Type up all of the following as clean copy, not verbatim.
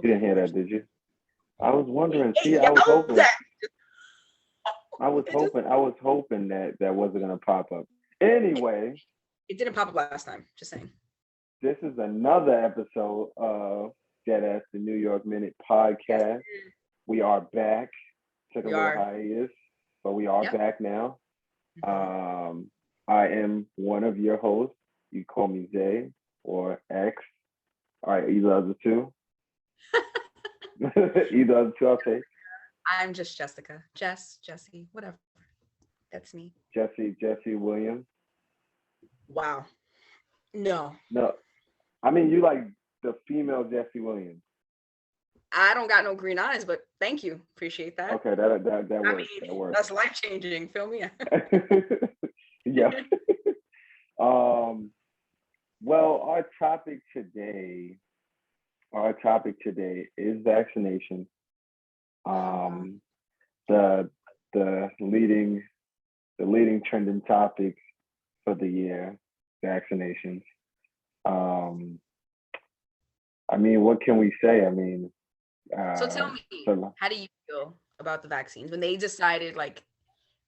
You didn't hear that, did you? I was wondering. It See, I was yelled hoping. that. I was hoping that that wasn't gonna pop up. Anyway, It didn't pop up last time. Just saying. this is another episode of Deadass the New York Minute Yes, podcast. We are back. Took a we little are. hiatus, but we are Yep. back now. Mhm. I am one of your hosts. You call me Zay or X. All right, either of the two. Either of the two, I'll take. I'm just Jessica. Jesse, whatever. That's me. Jesse Williams. Wow. No, No, I mean you like the female Jesse Williams. I don't got no green eyes, but thank you. Appreciate that. Okay, that I works. mean, That works. that's life changing. Feel me? Yeah. Um. Well, our topic today is vaccination. Um. The leading trending topic for the year, vaccinations. Um. I mean, what can we say? I mean, So tell me, so how do you feel about the vaccines when they decided like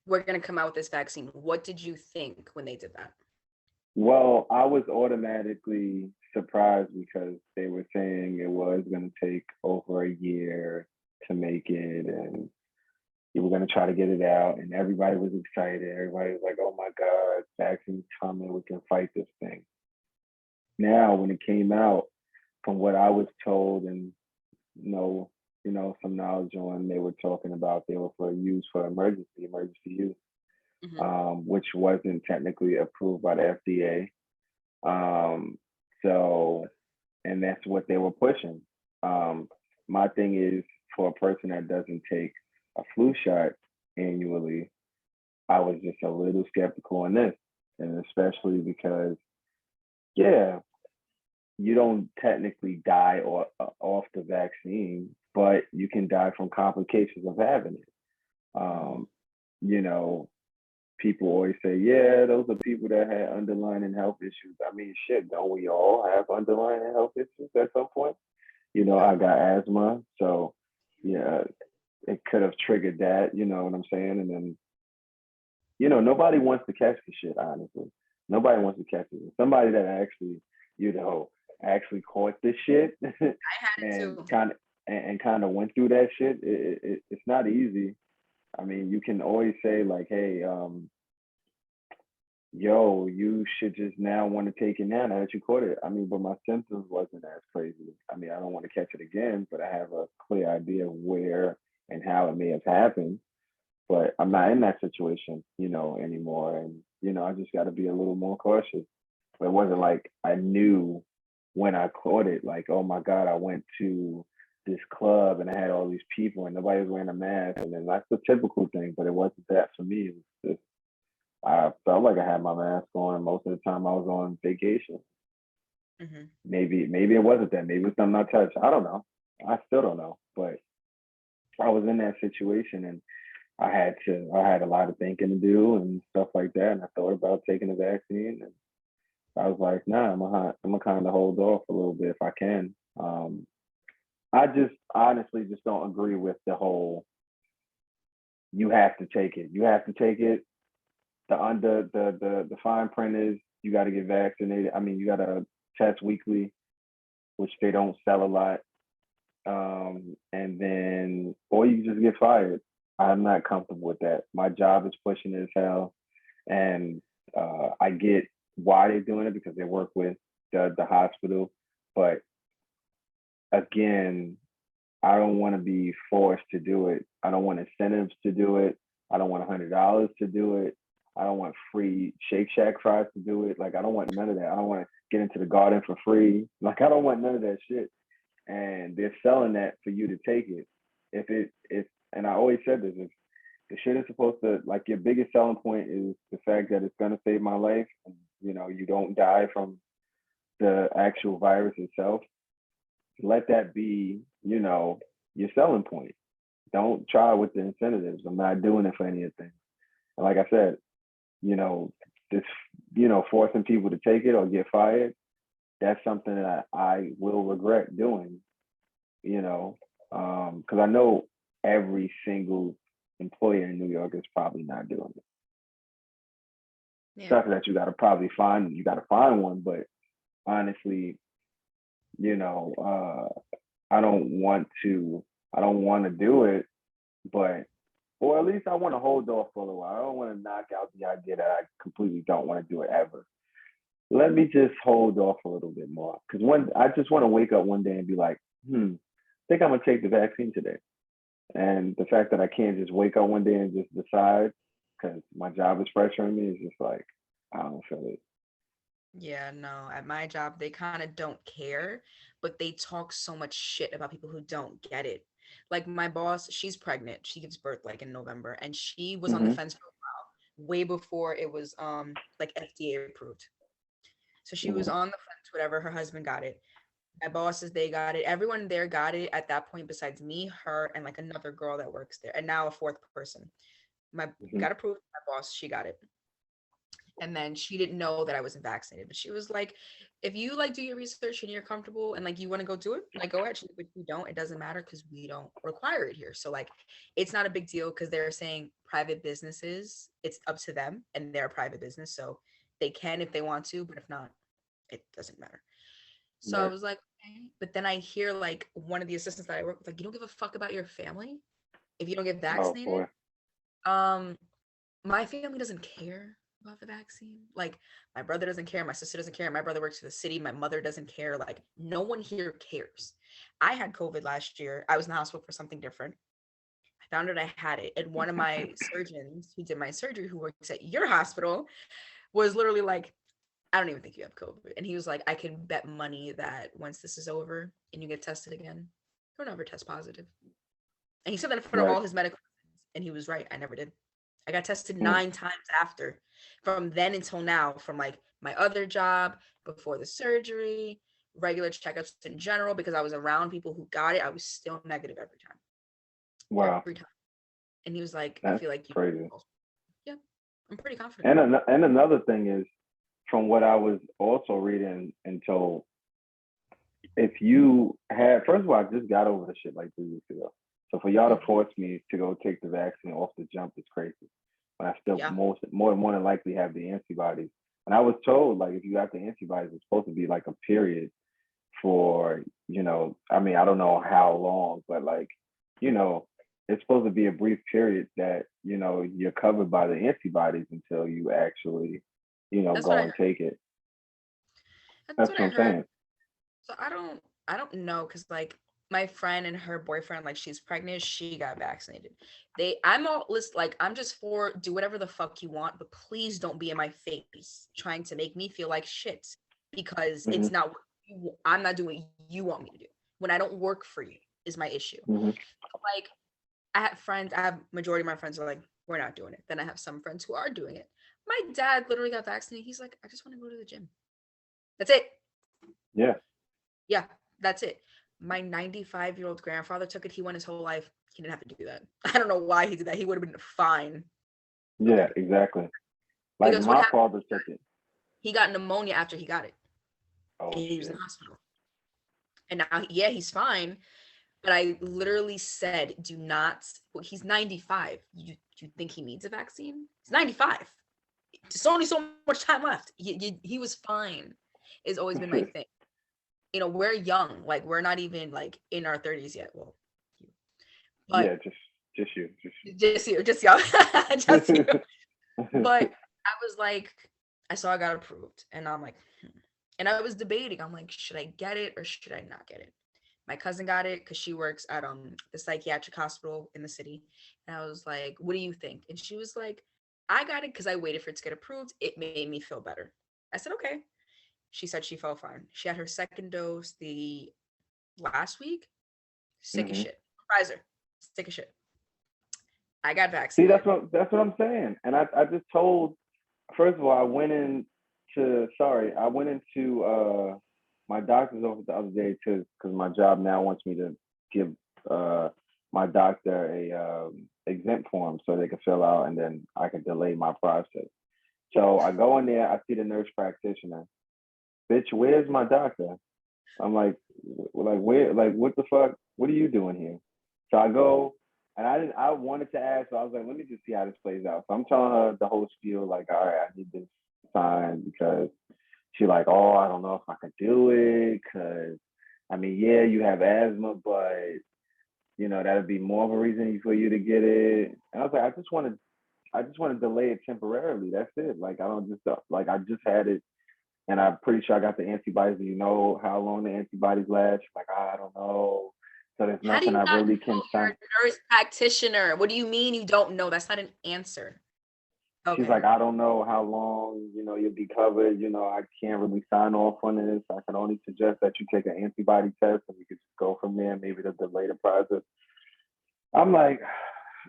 we're gonna come out with this vaccine? What did you think when they did that? well, I was automatically surprised because they were saying it was going to take over a year to make it, and you were going to try to get it out, and everybody was excited. Everybody was like, "Oh my God, vaccine's coming! We can fight this thing." Now, when it came out, from what I was told, and know, some knowledge on, they were talking about they were for use for emergency use, Mhm. which wasn't technically approved by the FDA. Um, so, and that's what they were pushing. My thing is for a person that doesn't take a flu shot annually, I was just a little skeptical on this, and especially because, yeah, you don't technically die off the vaccine, but you can die from complications of having it. Um, you know, people always say, yeah, those are people that had underlying health issues. I mean, shit, don't we all have underlying health issues at some point? I got asthma, so yeah, it could have triggered that. You know what I'm saying? And then, nobody wants to catch the shit. Honestly, nobody wants to catch it. Somebody that actually, you know, actually caught this shit I had it and too. kind of went through that shit. It's not easy. I mean, you can always say like, hey, yo, you should just now want to take it now that you caught it. I mean, but my symptoms wasn't as crazy. I mean, I don't want to catch it again, but I have a clear idea of where and how it may have happened. But I'm not in that situation, anymore. And, I just got to be a little more cautious. But it wasn't like I knew when I caught it, like, oh my God, I went to this club and I had all these people and nobody was wearing a mask. And then that's the typical thing, but it wasn't that for me. It was just, I felt like I had my mask on most of the time I was on vacation. Mhm. Maybe it wasn't that. Maybe it was something I touched. I don't know. I still don't know. But I was in that situation and I had a lot of thinking to do and stuff like that. And I thought about taking the vaccine and I was like, nah, I'm gonna kind of hold off a little bit if I can. I just honestly just don't agree with the whole you have to take it. You have to take it. The fine print is you got to get vaccinated. I mean, you got to test weekly, which they don't sell a lot. And then, or you just get fired. I'm not comfortable with that. My job is pushing as hell, and I get why they're doing it because they work with the hospital. But again, I don't want to be forced to do it. I don't want incentives to do it. I don't want $100 to do it. I don't want free Shake Shack fries to do it. Like I don't want none of that. I don't want to get into the garden for free. Like I don't want none of that shit. And they're selling that for you to take it. If and I always said this, if the shit is supposed to like your biggest selling point is the fact that it's gonna save my life and you don't die from the actual virus itself, let that be, your selling point. Don't try with the incentives. I'm not doing it for anything. And like I said, this, forcing people to take it or get fired, that's something that I will regret doing. you know, because I know every single employer in New York is probably not doing it. Yeah. Stuff that you got to find one, but honestly, you know, I don't want to do it, but or at least I want to hold off for a little while. I don't want to knock out the idea that I completely don't want to do it ever. Let me just hold off a little bit more because when I just want to wake up one day and be like, I think I'm gonna take the vaccine today. And the fact that I can't just wake up one day and just decide because my job is pressuring me is just like I don't feel it. Yeah, no, at my job, they kind of don't care, but they talk so much shit about people who don't get it. Like my boss, she's pregnant. She gives birth like in November, and she was on the Mm-hmm. fence for a while, way before it was like FDA approved. So she was Mm-hmm. on the fence, whatever. Her husband got it. My bosses, they got it. Everyone there got it at that point, besides me, her, and like another girl that works there, and now a fourth person. My Mm-hmm. got approved. My boss, she got it. And then she didn't know that I wasn't vaccinated, but she was like, if you like do your research and you're comfortable and like you want to go do it, like go ahead. She's like, but you don't, it doesn't matter because we don't require it here. So like it's not a big deal because they're saying private businesses, it's up to them and they're a private business. So they can if they want to, but if not, it doesn't matter. So I Right. was like, okay. But then I hear like one of the assistants that I work with, like, you don't give a fuck about your family if you don't get Oh vaccinated. boy. Um, my family doesn't care about the vaccine. Like my brother doesn't care, my sister doesn't care, my brother works for the city, my mother doesn't care. Like no one here cares. I had COVID last year. I was in the hospital for something different. I found out I had it. And one of my surgeons who did my surgery, who works at your hospital, was literally like, I don't even think you have COVID. And he was like, I can bet money that once this is over and you get tested again, you'll never test positive. And he said that in front of Right. all his medical friends, and he was right. I never did. I got tested Mm. 9 times after, from then until now, from like my other job, before the surgery, regular checkups in general, because I was around people who got it. I was still negative every time. Wow. Every time. And he was like, I That's feel like you. crazy. Yeah, I'm pretty confident. And another thing is, from what I was also reading and told, if you had, first of all, I just got over the shit like 3 weeks ago. So for y'all to Mhm. force me to go take the vaccine off the jump is crazy. But I still Yeah. more than likely have the antibodies. And I was told like if you got the antibodies, it's supposed to be like a period for, I mean, I don't know how long, but like, you know, it's supposed to be a brief period that, you're covered by the antibodies until you actually, That's what go I and heard. take it. That's That's what what I I'm heard. saying. So I don't know because like my friend and her boyfriend, like she's pregnant, she got vaccinated. I'm all list like I'm just for do whatever the fuck you want, but please don't be in my face trying to make me feel like shit because Hmm. it's not what I'm not doing what you want me to do. When I don't work for you is my issue. Hmm. Like I have friends, I have majority of my friends are like, we're not doing it. Then I have some friends who are doing it. My dad literally got vaccinated. He's like, I just want to go to the gym. That's it. Yeah. Yeah, that's it. My 95-year-old grandfather took it. He went his whole life. He didn't have to do that. I don't know why he did that. He would have been fine Yeah, without it. exactly. Like Because what my happened, father took it. he got pneumonia after he got it. Oh And he was in the shit. hospital. And now, yeah, he's fine. But I literally said, do not, well, he's 95. You think he needs a vaccine? He's 95. There's only so much time left. He was fine. It's always been my thing. We're young. Like, we're not even like in our 30s yet. Well, Yeah, but just you, just just you, just y'all, just you. you. But I was like, I saw I got approved, and I'm like, and I was debating. I'm like, should I get it or should I not get it? My cousin got it because she works at the psychiatric hospital in the city, and I was like, what do you think? And she was like, I got it because I waited for it to get approved. It made me feel better. I said, okay. She said she felt fine. She had her second dose the last week. Sick as Hmm. shit. Pfizer. Sick as shit. I got See, vaccinated. that's what I'm saying. And I just told. First of all, I went into my doctor's office the other day because my job now wants me to give my doctor a exempt form so they can fill out and then I can delay my process. So I go in there, I see the nurse practitioner. Bitch, where's my doctor? I'm where, like, what the fuck? What are you doing here? So I go, and I wanted to ask, so I was like, let me just see how this plays out. So I'm telling her the whole spiel, like, all right, I need this sign because she like, oh, I don't know if I could do it, because I mean, yeah, you have asthma, but that'd be more of a reason for you to get it. And I was like, I just want to delay it temporarily. That's it. Like, I don't just like I just had it, and I'm pretty sure I got the antibodies. Do you know how long the antibodies last? She's like, I don't know. So there's How do nothing you I not really know? can You're sign. a nurse practitioner. What do you mean you don't know? That's not an answer. She's Okay. like, I don't know how long, you'll be covered. I can't really sign off on this. I can only suggest that you take an antibody test and we could just go from there, maybe to delay the process. I'm like,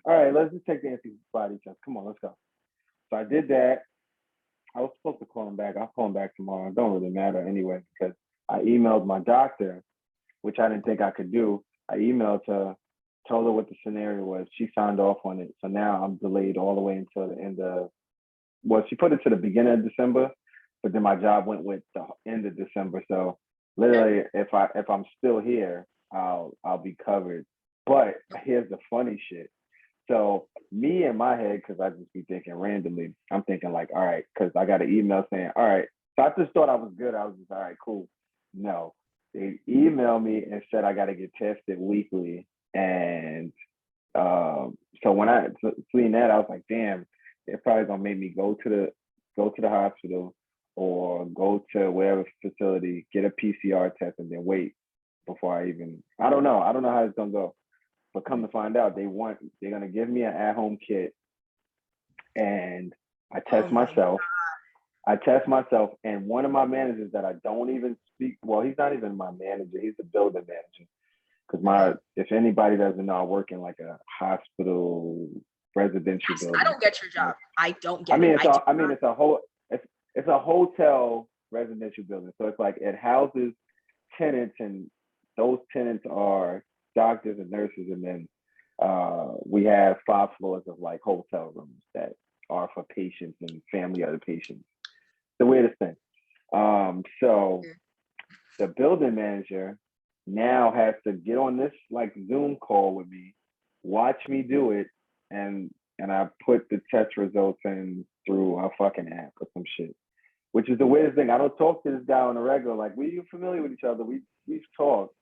all right, let's just take the antibody test. Come on, let's go. So I did that. I was supposed to call him back. I'll call him back tomorrow. It don't really matter anyway, because I emailed my doctor, which I didn't think I could do. I emailed her, told her what the scenario was. She signed off on it. So now I'm delayed all the way until the end of, well, she put it to the beginning of December, but then my job went with the end of December. So literally, if I'm still here, I'll be covered. But here's the funny shit. So me in my head, because I just be thinking randomly, I'm thinking like, all right, because I got an email saying, all right. So I just thought I was good. I was just, all right, cool. No, they emailed me and said I got to get tested weekly. And so when I seen that, I was like, damn, they're probably gonna make me go to the hospital or go to wherever facility, get a PCR test, and then wait before I don't know. I don't know how it's gonna go. But come to find out, they're gonna give me an at-home kit, and I Oh test my God. myself. I test myself, and one of my managers that I don't even speak. Well, he's not even my manager. He's the building manager. Because if anybody doesn't know, I work in like a hospital residential I building. don't get your job. I don't I get mean, it. it's I do a, I mean, not. it's a hotel residential building. So it's like it houses tenants, and those tenants are doctors and nurses, and then we have 5 floors of like hotel rooms that are for patients and family of the patients. The weirdest thing. So the building manager now has to get on this like Zoom call with me, watch me do it, and I put the test results in through a fucking app or some shit. Which is the weirdest thing. I don't talk to this guy on a regular. Like, we're familiar with each other. We've talked.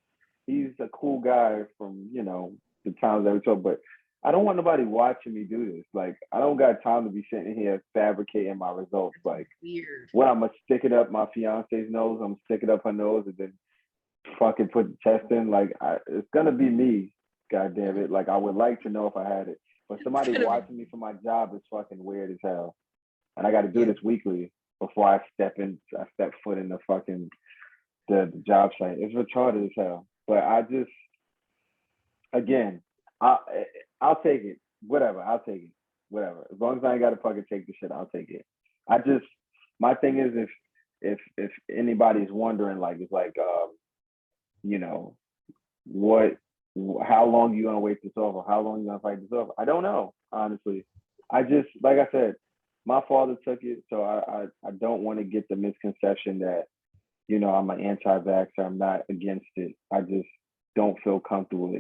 He's a cool guy from the times that we talk, but I don't want nobody watching me do this. Like, I don't got time to be sitting here fabricating my results. Like, Weird. what, I'm gonna stick it up my fiance's nose. I'm gonna stick it up her nose and then fucking put the test in. Like, it's gonna be me. God damn it. Like, I would like to know if I had it, but It's somebody gonna be watching me for my job is fucking weird as hell. And I got to do yeah. this weekly before I step foot in the job site. It's retarded as hell. But I just, again, I I'll take it. Whatever, I'll take it. Whatever. As long as I ain't got to fucking take the shit, I'll take it. I just, my thing is, if anybody's wondering, like, it's like you know what, how long you gonna wait this off, or how long you gonna fight this off? I don't know, honestly. I just, like I said, my father took it, so I don't want to get the misconception that I'm an anti-vaxxer. I'm not against it. I just don't feel comfortable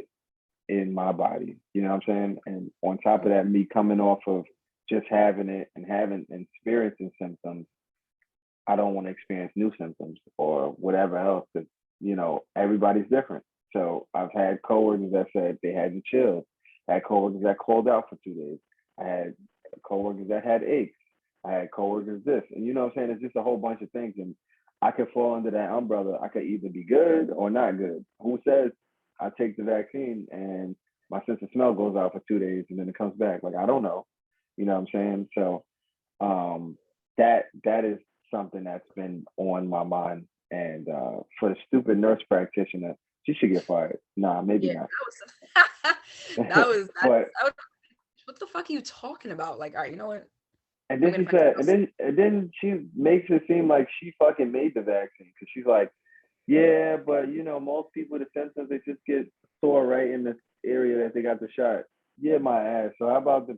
in my body. You know what I'm saying? And on top of that, me coming off of just having it and having and experiencing symptoms, I don't want to experience new symptoms or whatever else. Because everybody's different. So I've had coworkers that said they had the chills. I had coworkers that called out for 2 days. I had coworkers that had aches. I had coworkers this, and you know what I'm saying. It's just a whole bunch of things, and I could fall under that umbrella. I could either be good or not good. Who says I take the vaccine and my sense of smell goes out for 2 days and then it comes back? Like, I don't know. You know what I'm saying? So that is something that's been on my mind. And for the stupid nurse practitioner, she should get fired. Nah, maybe Yeah, not. But that was what the fuck are you talking about? Like, all right, you know what? and I'm then gonna she find said, something and else. then she makes it seem like she fucking made the vaccine, because she's like, yeah, but most people, the symptoms, they just get sore right in the area that they got the shot. Yeah, my ass. So how about the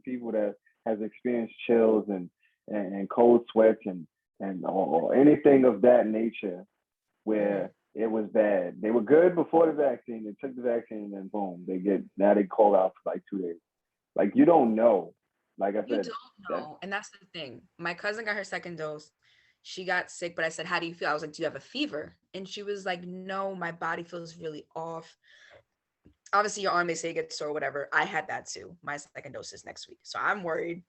people that has experienced chills and cold sweats and or anything of that nature, where It was bad. They were good before the vaccine. They took the vaccine and then boom, they called out for like 2 days. Like you don't know. Like I You said, don't that know. And that's the thing. My cousin got her second dose. She got sick, but I said, "How do you feel?" I was like, "Do you have a fever?" And she was like, "No, my body feels really off." Obviously, your arm may say it gets sore, whatever. I had that too. My second dose is next week. So I'm worried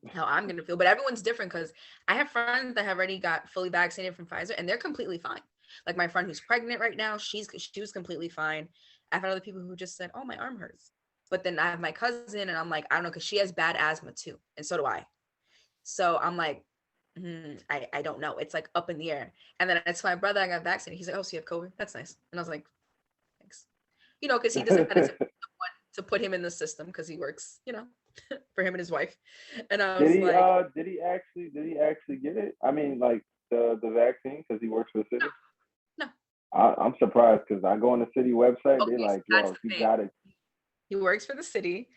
how I'm gonna feel. But everyone's different because I have friends that have already got fully vaccinated from Pfizer and they're completely fine. Like my friend who's pregnant right now, she was completely fine. I've had other people who just said, "Oh, my arm hurts." But then I have my cousin and I'm like, I don't know, because she has bad asthma too. And so do I. So I'm like, I don't know. It's like up in the air. And then it's my brother, I got vaccinated. He's like, "Oh, so you have COVID? That's nice." And I was like, "Thanks." Because he decided to put him in the system because he works, for him and his wife. And I did was he like, actually get it? I mean, like the vaccine because he works for the no, city. no. I'm surprised because I go on the city website. They Okay, so like, that's yo, the he thing. got it. He works for the city,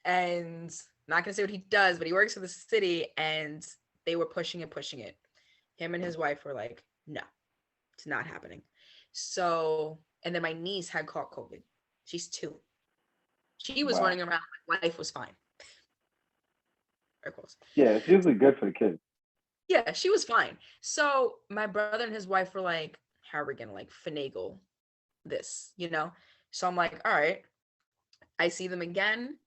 and I'm not gonna say what he does, but he works for the city, and they were pushing and pushing it. Him and his wife were like, "No, it's not happening." So, and then my niece had caught COVID. She's 2. She was Wow. running around like life was fine. Air quotes. Yeah, it's usually good for the kids. Yeah, she was fine. So my brother and his wife were like, "How are we gonna like finagle this?" So I'm like, all right. I see them again.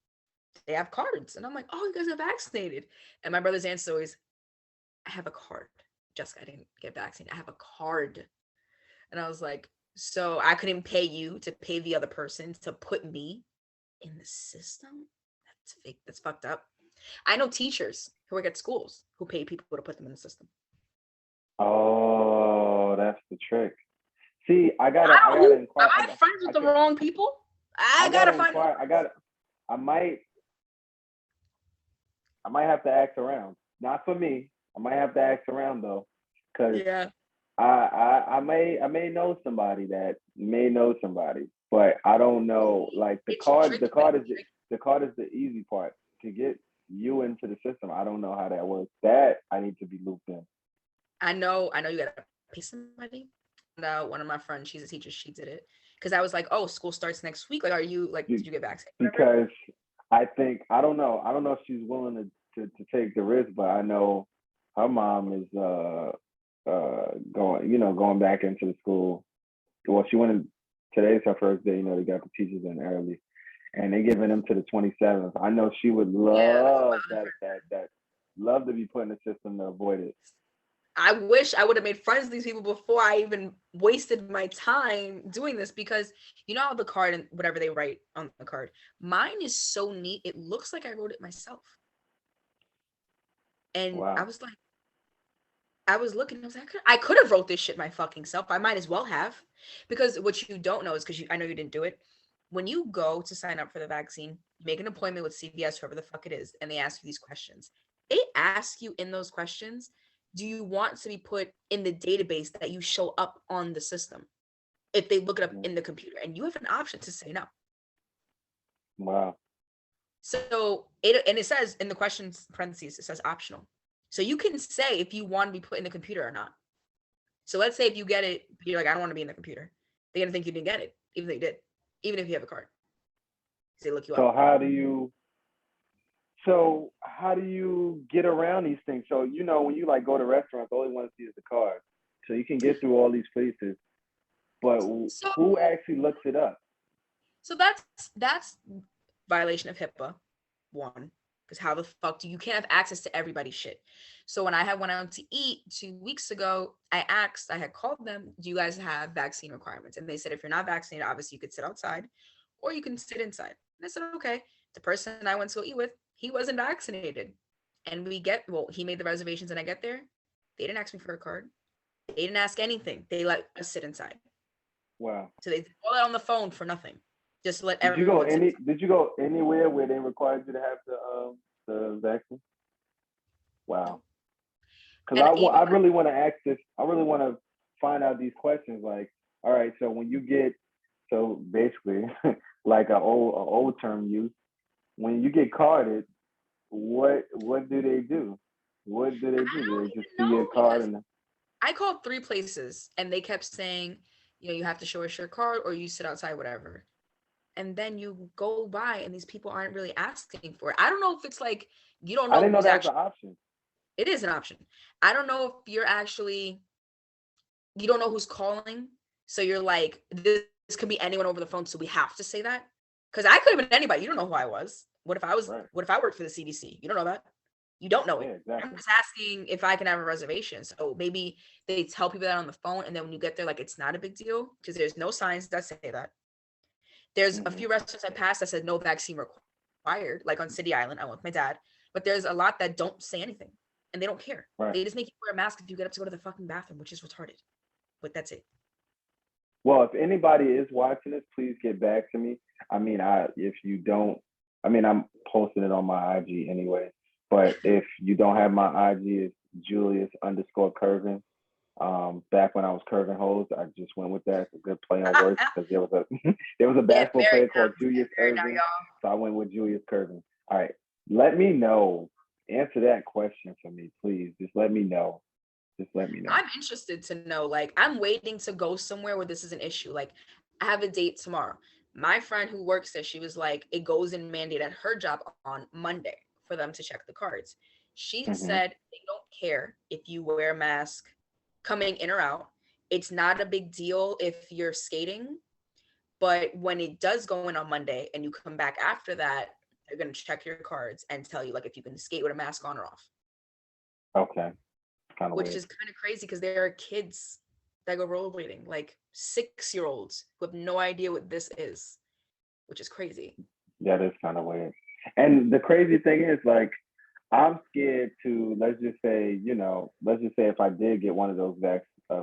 They have cards. And I'm like, "Oh, you guys are vaccinated." And my brother's answer is always, "I have a card. Jessica, I didn't get vaccinated. I have a card." And I was like, "So I couldn't pay you to pay the other person to put me in the system? That's fake. That's fucked up." I know teachers who work at schools who pay people to put them in the system. Oh, that's the trick. See, I I don't gotta who am inquire. I friends with the Okay, wrong people? I I gotta gotta find out. inquire. I might, I might have to ask around. Not for me. I might have to ask around though, because Yeah. I may know somebody that may know somebody, but I don't know. Like the It's card, tricky, but it's tricky. the card is the easy part to get you into the system. I don't know how that works. That I need to be looped in. I know you gotta pay somebody. And one of my friends, she's a teacher, she did it. Because I was like, "Oh, school starts next week. Like, are you like, did you get vaccinated? Whatever." Because I don't know. I don't know if she's willing to take the risk, but I know her mom is going back into the school. Well, she went in today's her first day. They got the teachers in early, and they giving them to the 27th. I know she would Yeah, that's love wild. that love to be put in the system to avoid it. I wish I would have made friends with these people before I even wasted my time doing this because you know how the card and whatever they write on the card. Mine is so neat. It looks like I wrote it myself. And I Wow. was like, I was looking, I was like, I could have wrote this shit my fucking self. I might as well have. Because what you don't know is because I know you didn't do it. When you go to sign up for the vaccine, you make an appointment with CVS, whoever the fuck it is, and they ask you these questions. They ask you in those questions, do you want to be put in the database that you show up on the system? If they look it up Mhm. in the computer, and you have an option to say no. Wow. So it says in the questions parentheses, it says optional. So you can say if you want to be put in the computer or not. So let's say if you get it, you're like, "I don't want to be in the computer." They're gonna think you didn't get it, even if you did, even if you have a card. They look you So up. how do you get around these things? So when you like go to restaurants, all they want to see is the card. So you can get through all these places, but So who actually looks it up? so that's violation of HIPAA, one. Because how the fuck do you can't have access to everybody's shit? So when I had went out to eat 2 weeks ago, I had called them, "Do you guys have vaccine requirements?" And they said, "If you're not vaccinated, obviously you could sit outside or you can sit inside." And I said, "Okay." The person I went to go eat with, he wasn't vaccinated. And he made the reservations and I get there. They didn't ask me for a card. They didn't ask anything. They let us sit inside. Wow. So they did all that on the phone for nothing. Just to let Did you go everyone sit inside. anywhere where they required you to have the vaccine? No. Wow. Because And even I really want to ask this. I really want to find out these questions. Like, all right, so when you get basically like a old term use, when you get carded, what do they do? I Do they don't just even see your know card because and I called 3 places and they kept saying you have to show us your card or you sit outside, whatever. And then you go by and these people aren't really asking for it. I don't know if it's like you don't I know didn't know who's that was actually, an option. it is an option. I don't know if you're actually, you don't know who's calling. So you're like, this could be anyone over the phone. So we have to say that. Because I could have been anybody. You don't know who I was. Right. What if I worked for the CDC? You don't know that. You don't know Yeah, it. I'm exactly. just asking if I can have a reservation. So maybe they tell people that on the phone. And then when you get there, like, it's not a big deal because there's no signs that say that. There's a Hmm. few restaurants I passed that said no vaccine required, like on City Island. I went with my dad. But there's a lot that don't say anything and they don't care. Right. They just make you wear a mask if you get up to go to the fucking bathroom, which is retarded. But that's it. Well, if anybody is watching this, please get back to me. I mean, if you don't, I mean, I'm posting it on my IG anyway. But if you don't have my IG, it's Julius underscore Curvin. Back when I was Curvin Hose, I just went with that. It's a good play on words because there was a there was a Get basketball married player now. called Julius Get married now, Irvin, y'all. so I went with Julius Curvin. All right, let me know. Answer that question for me, please. Just let me know. Just let me know. I'm interested to know. Like, I'm waiting to go somewhere where this is an issue. Like, I have a date tomorrow. My friend who works there, she was like, it goes in mandate at her job on Monday for them to check the cards. She Hmm. said they don't care if you wear a mask coming in or out. It's not a big deal if you're skating, but when it does go in on Monday and you come back after that, they're gonna check your cards and tell you like if you can skate with a mask on or off. Okay, kind of Which weird. is kind of crazy because there are kids that go rollerblading, like 6-year-olds who have no idea what this is, which is crazy. That is kind of weird. And the crazy thing is, like, I'm scared to, let's just say, let's just say if I did get one of those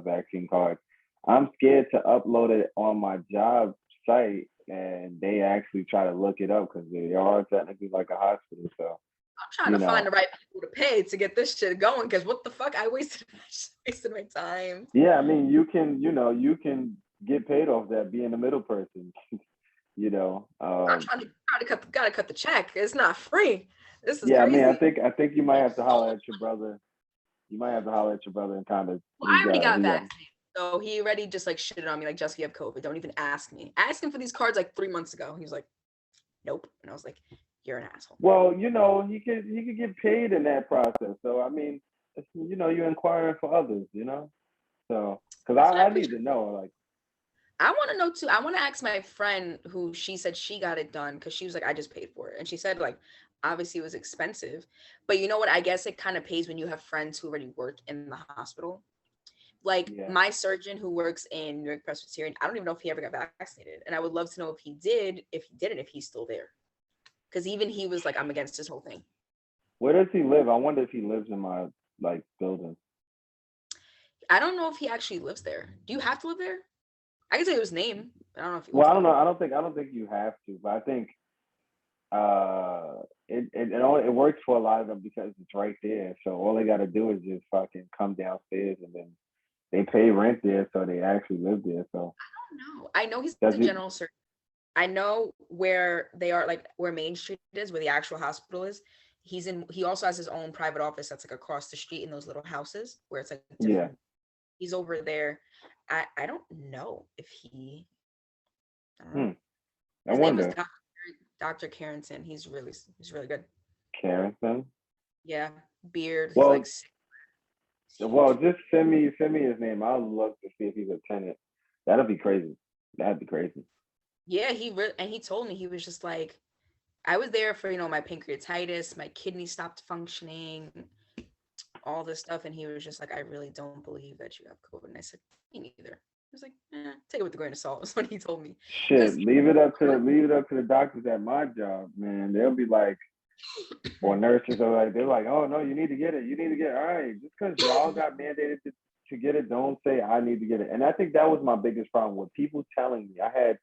vaccine cards, I'm scared to upload it on my job site and they actually try to look it up because they are technically like a hospital. So, I'm trying you to find the know, right people to pay to get this shit going because what the fuck? I wasted my time. yeah, I mean, you can get paid off that being the middle person, you know. I'm trying to cut the check. It's not free. This is Yeah, I mean, I crazy. think I think you might have to So, holler at your brother. You might have to holler at your brother and kind of well, I already got he got. vaccinated. So he already just like shitted on me like, just you have COVID. Don't even ask me. I asked him for these cards like 3 months ago. He was like, nope. And I was like, you're an asshole. Well, he could get paid in that process. So I mean, you're inquiring for others, So because So I I need appreciate. to know, like, I want to know too. I want to ask my friend who she said she got it done because she was like, I just paid for it. And she said, like, obviously it was expensive. But you know what? I guess it kind of pays when you have friends who already work in the hospital. Like yeah, my surgeon who works in New York Presbyterian, I don't even know if he ever got vaccinated. And I would love to know if he did, if he didn't, if he's still there. Because even he was like, I'm against this whole thing. where does he live? I wonder if he lives in my like building. I don't know if he actually lives there. Do you have to live there? I can tell you his name, but I don't know if he Well, lives I don't there. know. I don't think you have to, but I think it works for a lot of them because it's right there. So all they got to do is just fucking come downstairs and then they pay rent there, so they actually live there. So No, I know he's does a it? general surgeon. I know where they are, like where Main Street is, where the actual hospital is. He also has his own private office that's like across the street in those little houses where it's like Yeah. different. He's over there. I don't know if I don't know. Hmm. I His name is wonder. Dr. Carrington. He's really good. Carrington. Yeah, beard. He's like Well, huge. just send me his name. I'll look to see if he's a tenant. That'd be crazy. That'd be crazy. Yeah, and he told me he was just like I was there for my pancreatitis, my kidney stopped functioning, all this stuff, and he was just like, I really don't believe that you have COVID. And I said, me neither. I was like, take it with a grain of salt. Is what he told me. Shit, Because leave it up to the doctors at my job, man. They'll be like, or nurses are like, they're like, oh no, you need to get it. You need to get it. All right, just because y'all got mandated to get it, don't say I need to get it. And I think that was my biggest problem with people telling me. I had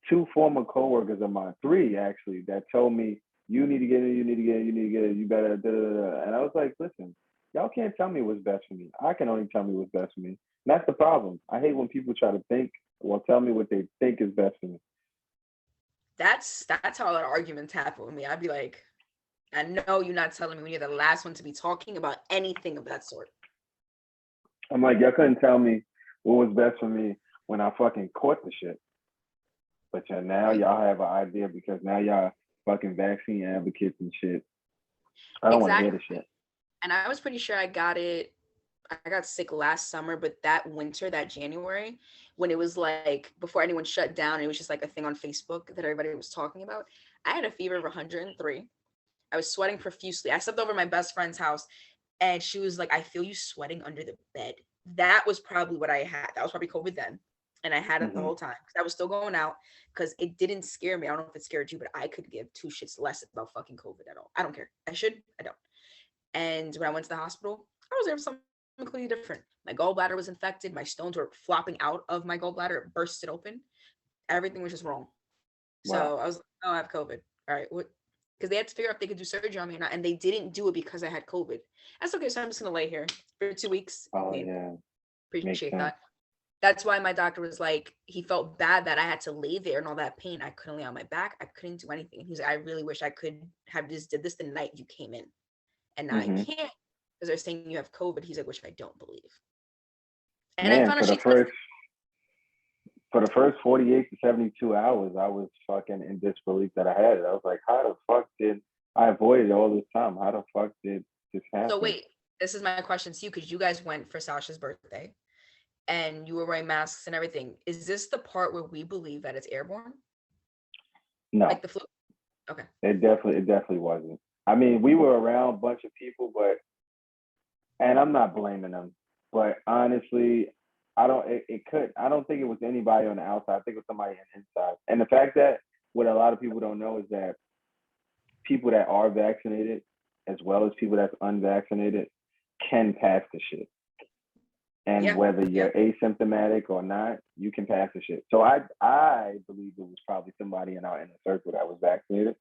two former coworkers of mine, three actually, that told me you need to get it, you need to get it, you need to get it, you better. Da, da, da. And I was like, listen, y'all can't tell me what's best for me. I can only tell me what's best for me. And that's the problem. I hate when people try to think or tell me what they think is best for me. that's how that arguments happen with me. I'd be like, I know you're not telling me when you're the last one to be talking about anything of that sort. I'm like, y'all couldn't tell me what was best for me. when I fucking caught the shit. But now Right. y'all have an idea because now y'all fucking vaccine advocates and shit. I don't want to hear Exactly. the shit. And I was pretty sure I got sick last summer, but that winter, that January, when it was like before anyone shut down, it was just like a thing on Facebook that everybody was talking about. I had a fever of 103. I was sweating profusely. I slept over at my best friend's house and she was like, I feel you sweating under the bed. That was probably what I had. That was probably COVID then. And I had it the Mm-hmm. whole time because I was still going out because it didn't scare me. I don't know if it scared you, but I could give two shits less about fucking COVID at all. I don't care. I should. I don't. And when I went to the hospital, I was there for something completely different. My gallbladder was infected. My stones were flopping out of my gallbladder. It bursted open. Everything was just wrong. Wow. So I was like, oh, I have COVID. All right. What? Because they had to figure out if they could do surgery on me or not. And they didn't do it because I had COVID. That's okay. So I'm just going to lay here for 2 weeks in Oh pain. yeah, makes Appreciate sense. that. That's why my doctor was like, he felt bad that I had to lay there and all that pain. I couldn't lay on my back. I couldn't do anything. He's like, I really wish I could have just did this the night you came in. And now I Mm-hmm. can't because they're saying you have COVID. He's like, which I don't believe. And I Man, found out she tested. for the first 48 to 72 hours, I was fucking in disbelief that I had it. I was like, how the fuck did I avoid it all this time? How the fuck did this So happen? wait, this is my question to you because you guys went for Sasha's birthday and you were wearing masks and everything. Is this the part where we believe that it's airborne? No, Like the flu? Okay. it definitely wasn't. I mean, we were around a bunch of people, but and I'm not blaming them, but honestly, I don't think it was anybody on the outside. I think it was somebody on the inside. And the fact that what a lot of people don't know is that people that are vaccinated, as well as people that's unvaccinated, can pass the shit. And Yeah. whether Yeah. you're asymptomatic or not, you can pass the shit. So I believe it was probably somebody in our inner circle that was vaccinated,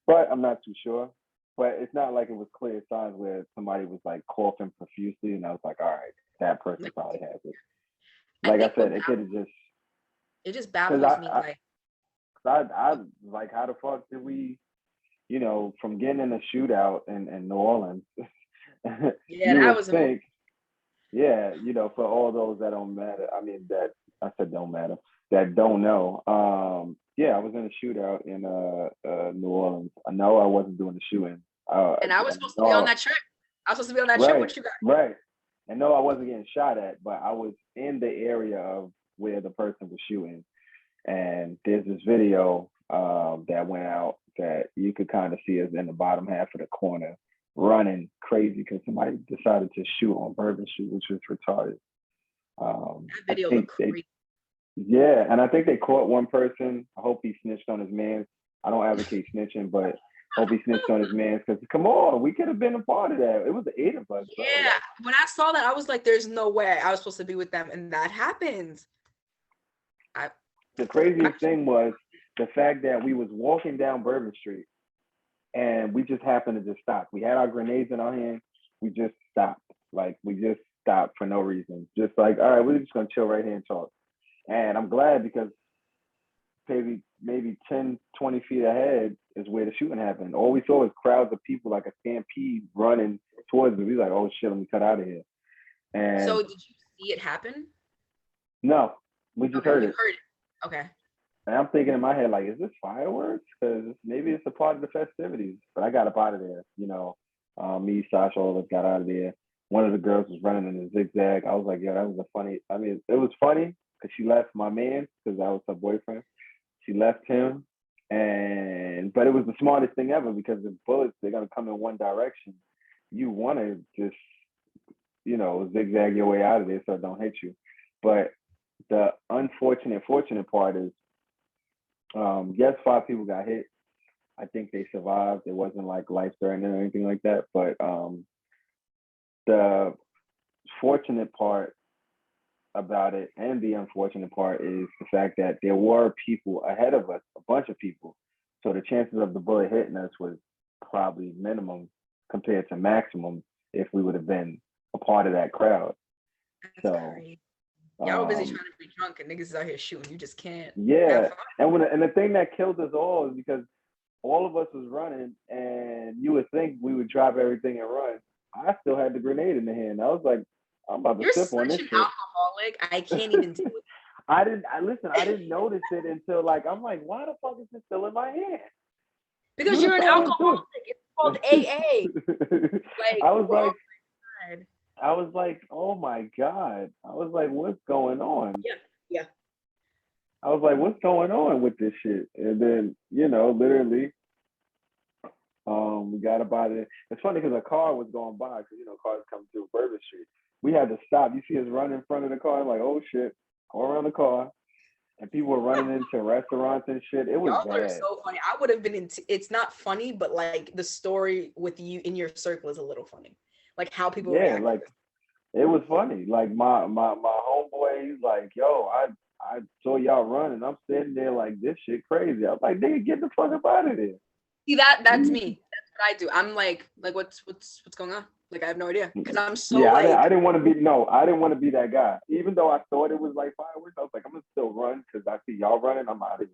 but I'm not too sure. But it's not like it was clear signs where somebody was like coughing profusely, and I was like, all right, that person Like, probably has it. I Like I think said, it could have just it just because baffles me. Like, I like how the fuck did we, from getting in a shootout in New Orleans, yeah, you that would was a think, yeah, for all those that don't matter. I mean, that I said don't matter, that don't know. Yeah, I was in a shootout in New Orleans. I know I wasn't doing the shooting. and I was supposed to be on that trip. I was supposed to be on that trip Right, with you guys. right. And no, I wasn't getting shot at, but I was in the area of where the person was shooting. And there's this video that went out that you could kind of see us in the bottom half of the corner running crazy because somebody decided to shoot on Bourbon Street, which was retarded. That I video think looked they, crazy. yeah, and I think they caught one person. I hope he snitched on his man. I don't advocate snitching, but hope he snitched on his man because come on, we could have been a part of that. It was the 8 of us, bro. Yeah. Like, When I saw that, I was like, there's no way I was supposed to be with them. And that happened. I, the I craziest thing was the fact that we was walking down Bourbon Street and we just happened to just stop. We had our grenades in our hand. We just stopped. Like we just stopped for no reason. Just like, all right, we're just gonna chill right here and talk. And I'm glad because maybe 10, 20 feet ahead is where the shooting happened. All we saw was crowds of people like a stampede running towards us. We were like, oh shit, let me cut out of here. And so did you see it happen? no, we just Okay, heard you it. heard it. Okay. And I'm thinking in my head, like, is this fireworks? Because maybe it's a part of the festivities. But I got up out of there. Me, Sasha, all of us got out of there. One of the girls was running in a zigzag. I was like, yeah, that was a funny. I mean, it was funny because she left my man because that was her boyfriend. She left him, but it was the smartest thing ever because the bullets they're gonna come in one direction. You want to just zigzag your way out of there so it don't hit you. But the fortunate part is yes, 5 people got hit. I think they survived. It wasn't like life threatening or anything like that. But the fortunate part about it and the unfortunate part is the fact that there were people ahead of us, a bunch of people. So the chances of the bullet hitting us was probably minimum compared to maximum if we would have been a part of that crowd. That's So crazy. Y'all were busy trying to be drunk and niggas is out here shooting. You just can't have yeah, fun. and the thing that killed us all is because all of us was running, and you would think we would drop everything and run. I still had the grenade in the hand. I was like, I'm about to You're sip on this such an shit. alcoholic. I can't even deal with it. I didn't notice it until like I'm like, why the fuck is this still in my hand? Because Who the you're an fuck went through alcoholic. It's called AA. it? Like, I was like, God. oh my God. I was like, what's going on? Yeah, yeah. I was like, what's going on with this shit? And then, literally, we got about it. It's funny because a car was going by because cars come through Bourbon Street. We had to stop. You see us run in front of the car. I'm like, oh shit, go around the car. And people were running into restaurants and shit. It was Y'all are bad. so funny. I would have been it's not funny, but like the story with you in your circle is a little funny. Like how people Yeah, react. like it was funny. Like my homeboy, he's like, yo, I saw y'all running. I'm sitting there like this shit crazy. I was like, nigga, get the fuck up out of there. See that's me. That's what I do. I'm like what's going on? Like I have no idea because I'm so Yeah, like I didn't want to be I didn't want to be that guy. Even though I thought it was like fireworks, I was like, I'm gonna still run because I see y'all running. I'm out of here.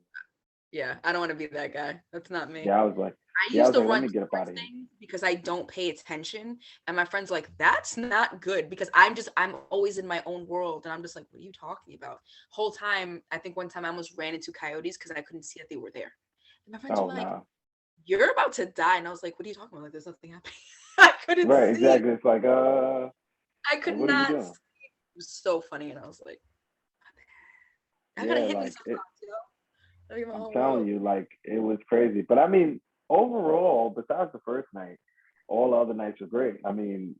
yeah, I don't want to be that guy. That's not me. Yeah, I was like, I used to let run me get up out towards of here. things because I don't pay attention. And my friends are like, that's not good because I'm always in my own world. And I'm just like, what are you talking about? Whole time, I think one time I almost ran into coyotes because I couldn't see that they were there. And my friends were Oh like, no. you're about to die. And I was like, what are you talking about? Like, there's nothing happening. I couldn't Right, see. exactly. It's like I could what are you not doing? see. It was so funny. And I was like, I gotta Yeah, hit me like sometimes, Gotta get my I'm whole telling world. you, like it was crazy. But I mean, overall, besides the first night, all the other nights were great. I mean,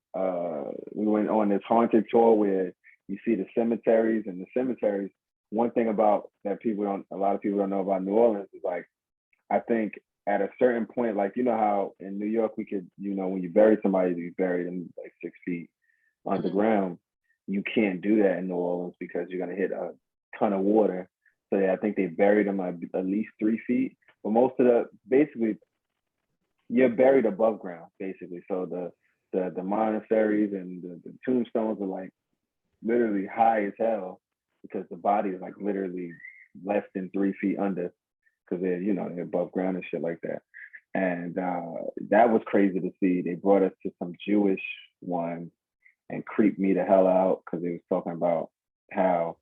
we went on this haunted tour where you see the cemeteries and the cemeteries. One thing about that a lot of people don't know about New Orleans is like, I think at a certain point, like how in New York we could, when you bury somebody, you bury them like 6 feet Mhm. underground. You can't do that in New Orleans because you're gonna hit a ton of water. So yeah, I think they buried them at least 3 feet. But most of basically, you're buried above ground, basically. So the monasteries and the tombstones are like literally high as hell because the body is like literally less than 3 feet under because they're above ground and shit like that. And that was crazy to see. They brought us to some Jewish ones and creeped me the hell out because they was talking about how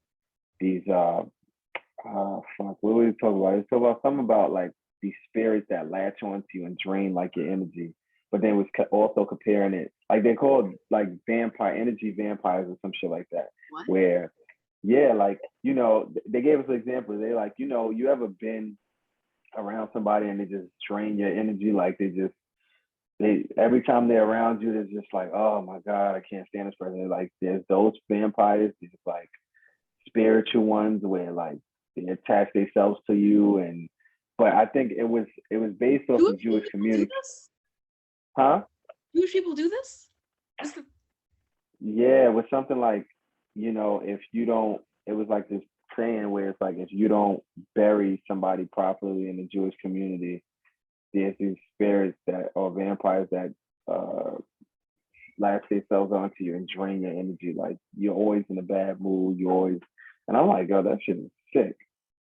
these fuck, what were we talking about? They was talking about something about like these spirits that latch onto you and drain like your energy. But then was also comparing it like they called like energy vampires or some shit like that. What? Where yeah, like they gave us an example. They like you ever been around somebody and they just drain your energy like they every time they're around you, they're just like, oh my God, I can't stand this person. They're like, there's those vampires, these like spiritual ones where like they attach themselves to you, and but I think it was based off the Jewish Jewish people do community, this? huh? Jewish people do this? Yeah, it was something like if you don't, it was like this saying where it's like if you don't bury somebody properly in the Jewish community, there's these spirits that or vampires that uh latch themselves onto you and drain your energy. Like you're always in a bad mood. You always, and I'm like, yo, that shit is sick.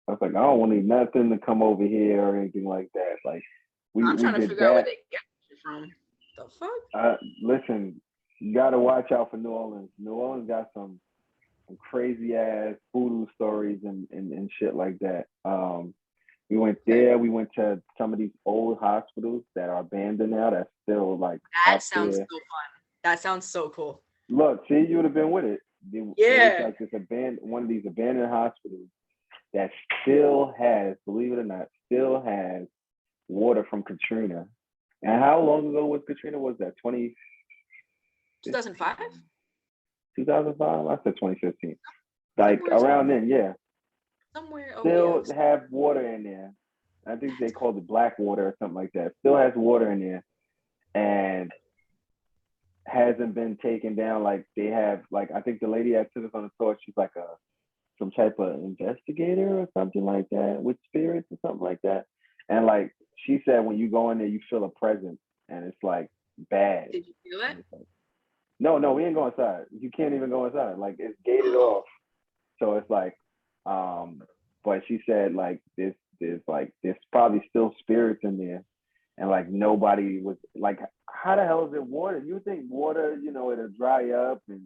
I was like, I don't want nothing to come over here or anything like that. Like I'm we trying to did figure out where that. they get it from. The fuck? Listen, you got to watch out for New Orleans. New Orleans got some crazy ass voodoo stories and shit like that. We went Okay. there. We went to some of these old hospitals that are abandoned now. That's still like That up sounds there. so fun. That sounds so cool. Look, see, you would have been with it. It was Yeah. like one of these abandoned hospitals that still has, believe it or not, still has water from Katrina. And how long ago was Katrina? Was that 2005? 2005? I said 2015. Like Somewhere, around then, yeah. somewhere. Oh yeah. Still have water in there. I think they called it black water or something like that. Still has water in there. And hasn't been taken down. Like they have, like I think the lady that took us on the tour, she's like some type of investigator or something like that with spirits or something like that. And like she said, when you go in there, you feel a presence, and it's like bad. Did you feel it? And it's like, no, we ain't going inside. You can't even go inside. Like it's gated Oh, off. So it's like, but she said like there's probably still spirits in there, and like nobody was like, how the hell is it water? You think water, it'll dry up and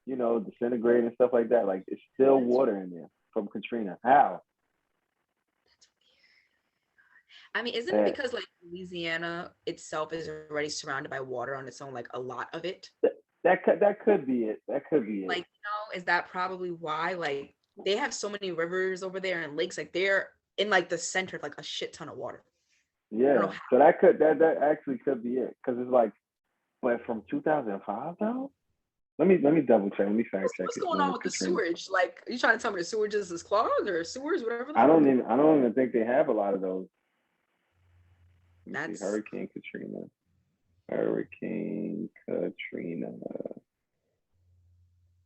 disintegrate and stuff like that. Like it's still that's water in there from Katrina. How? That's weird. I mean, isn't it That because like Louisiana itself is already surrounded by water on its own, like a lot of it? that could be it. That could be Like, it. is that probably why? Like, they have so many rivers over there and lakes, like they're in like the center of like a shit ton of water. I don't know Yeah. how. So that actually could be it because it's like, but from 2005 though. Let me double check. Let me fact check What's it. going When on was with the Katrina? sewage? Like, are you trying to tell me the sewage is clogged or sewers, whatever the I fuck? don't even think they have a lot of those. Let me see. That's Hurricane Katrina. Hurricane Katrina.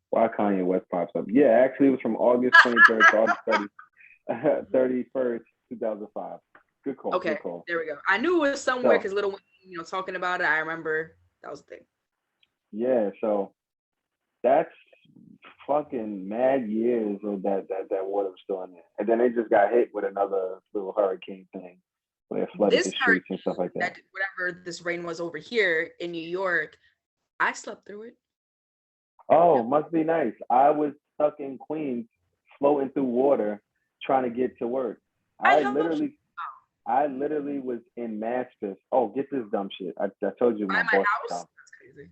Why Kanye West pops up? Yeah, actually, it was from August 23rd to August 31st, 2005. Good call. okay. Good call. There we go. I knew it was somewhere So because Little Wayne, talking about it. I remember that was the thing. yeah, so that's fucking mad years of that water was still in there, and then they just got hit with another little hurricane thing where it flooded the This streets and stuff hurricane, like that. that whatever this rain was over here in New York, I slept through it. Oh, Yep. must be nice. I was stuck in Queens, floating through water, trying to get to work. I I how much literally, I literally was in Maspeth. Oh, get this dumb shit. I told you by my my boss is house? dumb. That's crazy.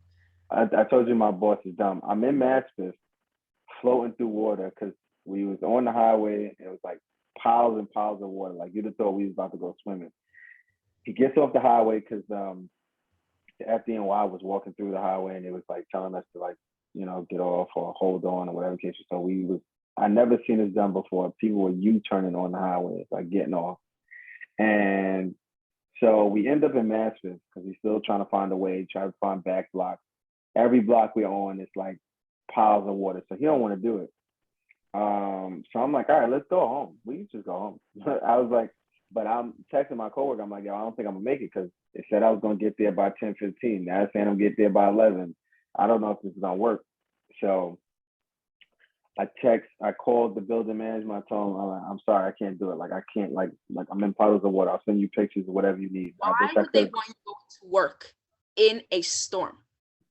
I told you my boss is dumb. I'm in Maspeth, floating through water because we was on the highway and it was like piles and piles of water. Like you'd have thought we was about to go swimming. He gets off the highway because the FDNY was walking through the highway and it was like telling us to like, get off or hold on or whatever case. So we was I never seen this done before. People were U-turning on the highway, like getting off. And so we end up in Maspeth because we're still trying to find a way, try to find back blocks. Every block we're on is like piles of water. So he don't want to do it. So I'm like, all right, let's go home. We can just go home. I was like, but I'm texting my coworker. I'm like, yo, I don't think I'm gonna make it because it said I was gonna get there by 10:15. Now it's saying I'm gonna get there by 11. I don't know if this is gonna work. So I called the building management. I told him, I'm sorry, I can't do it. Like I can't, like I'm in puddles of water. I'll send you pictures or whatever you need. I wish Why I would they could. want you to go to work in a storm?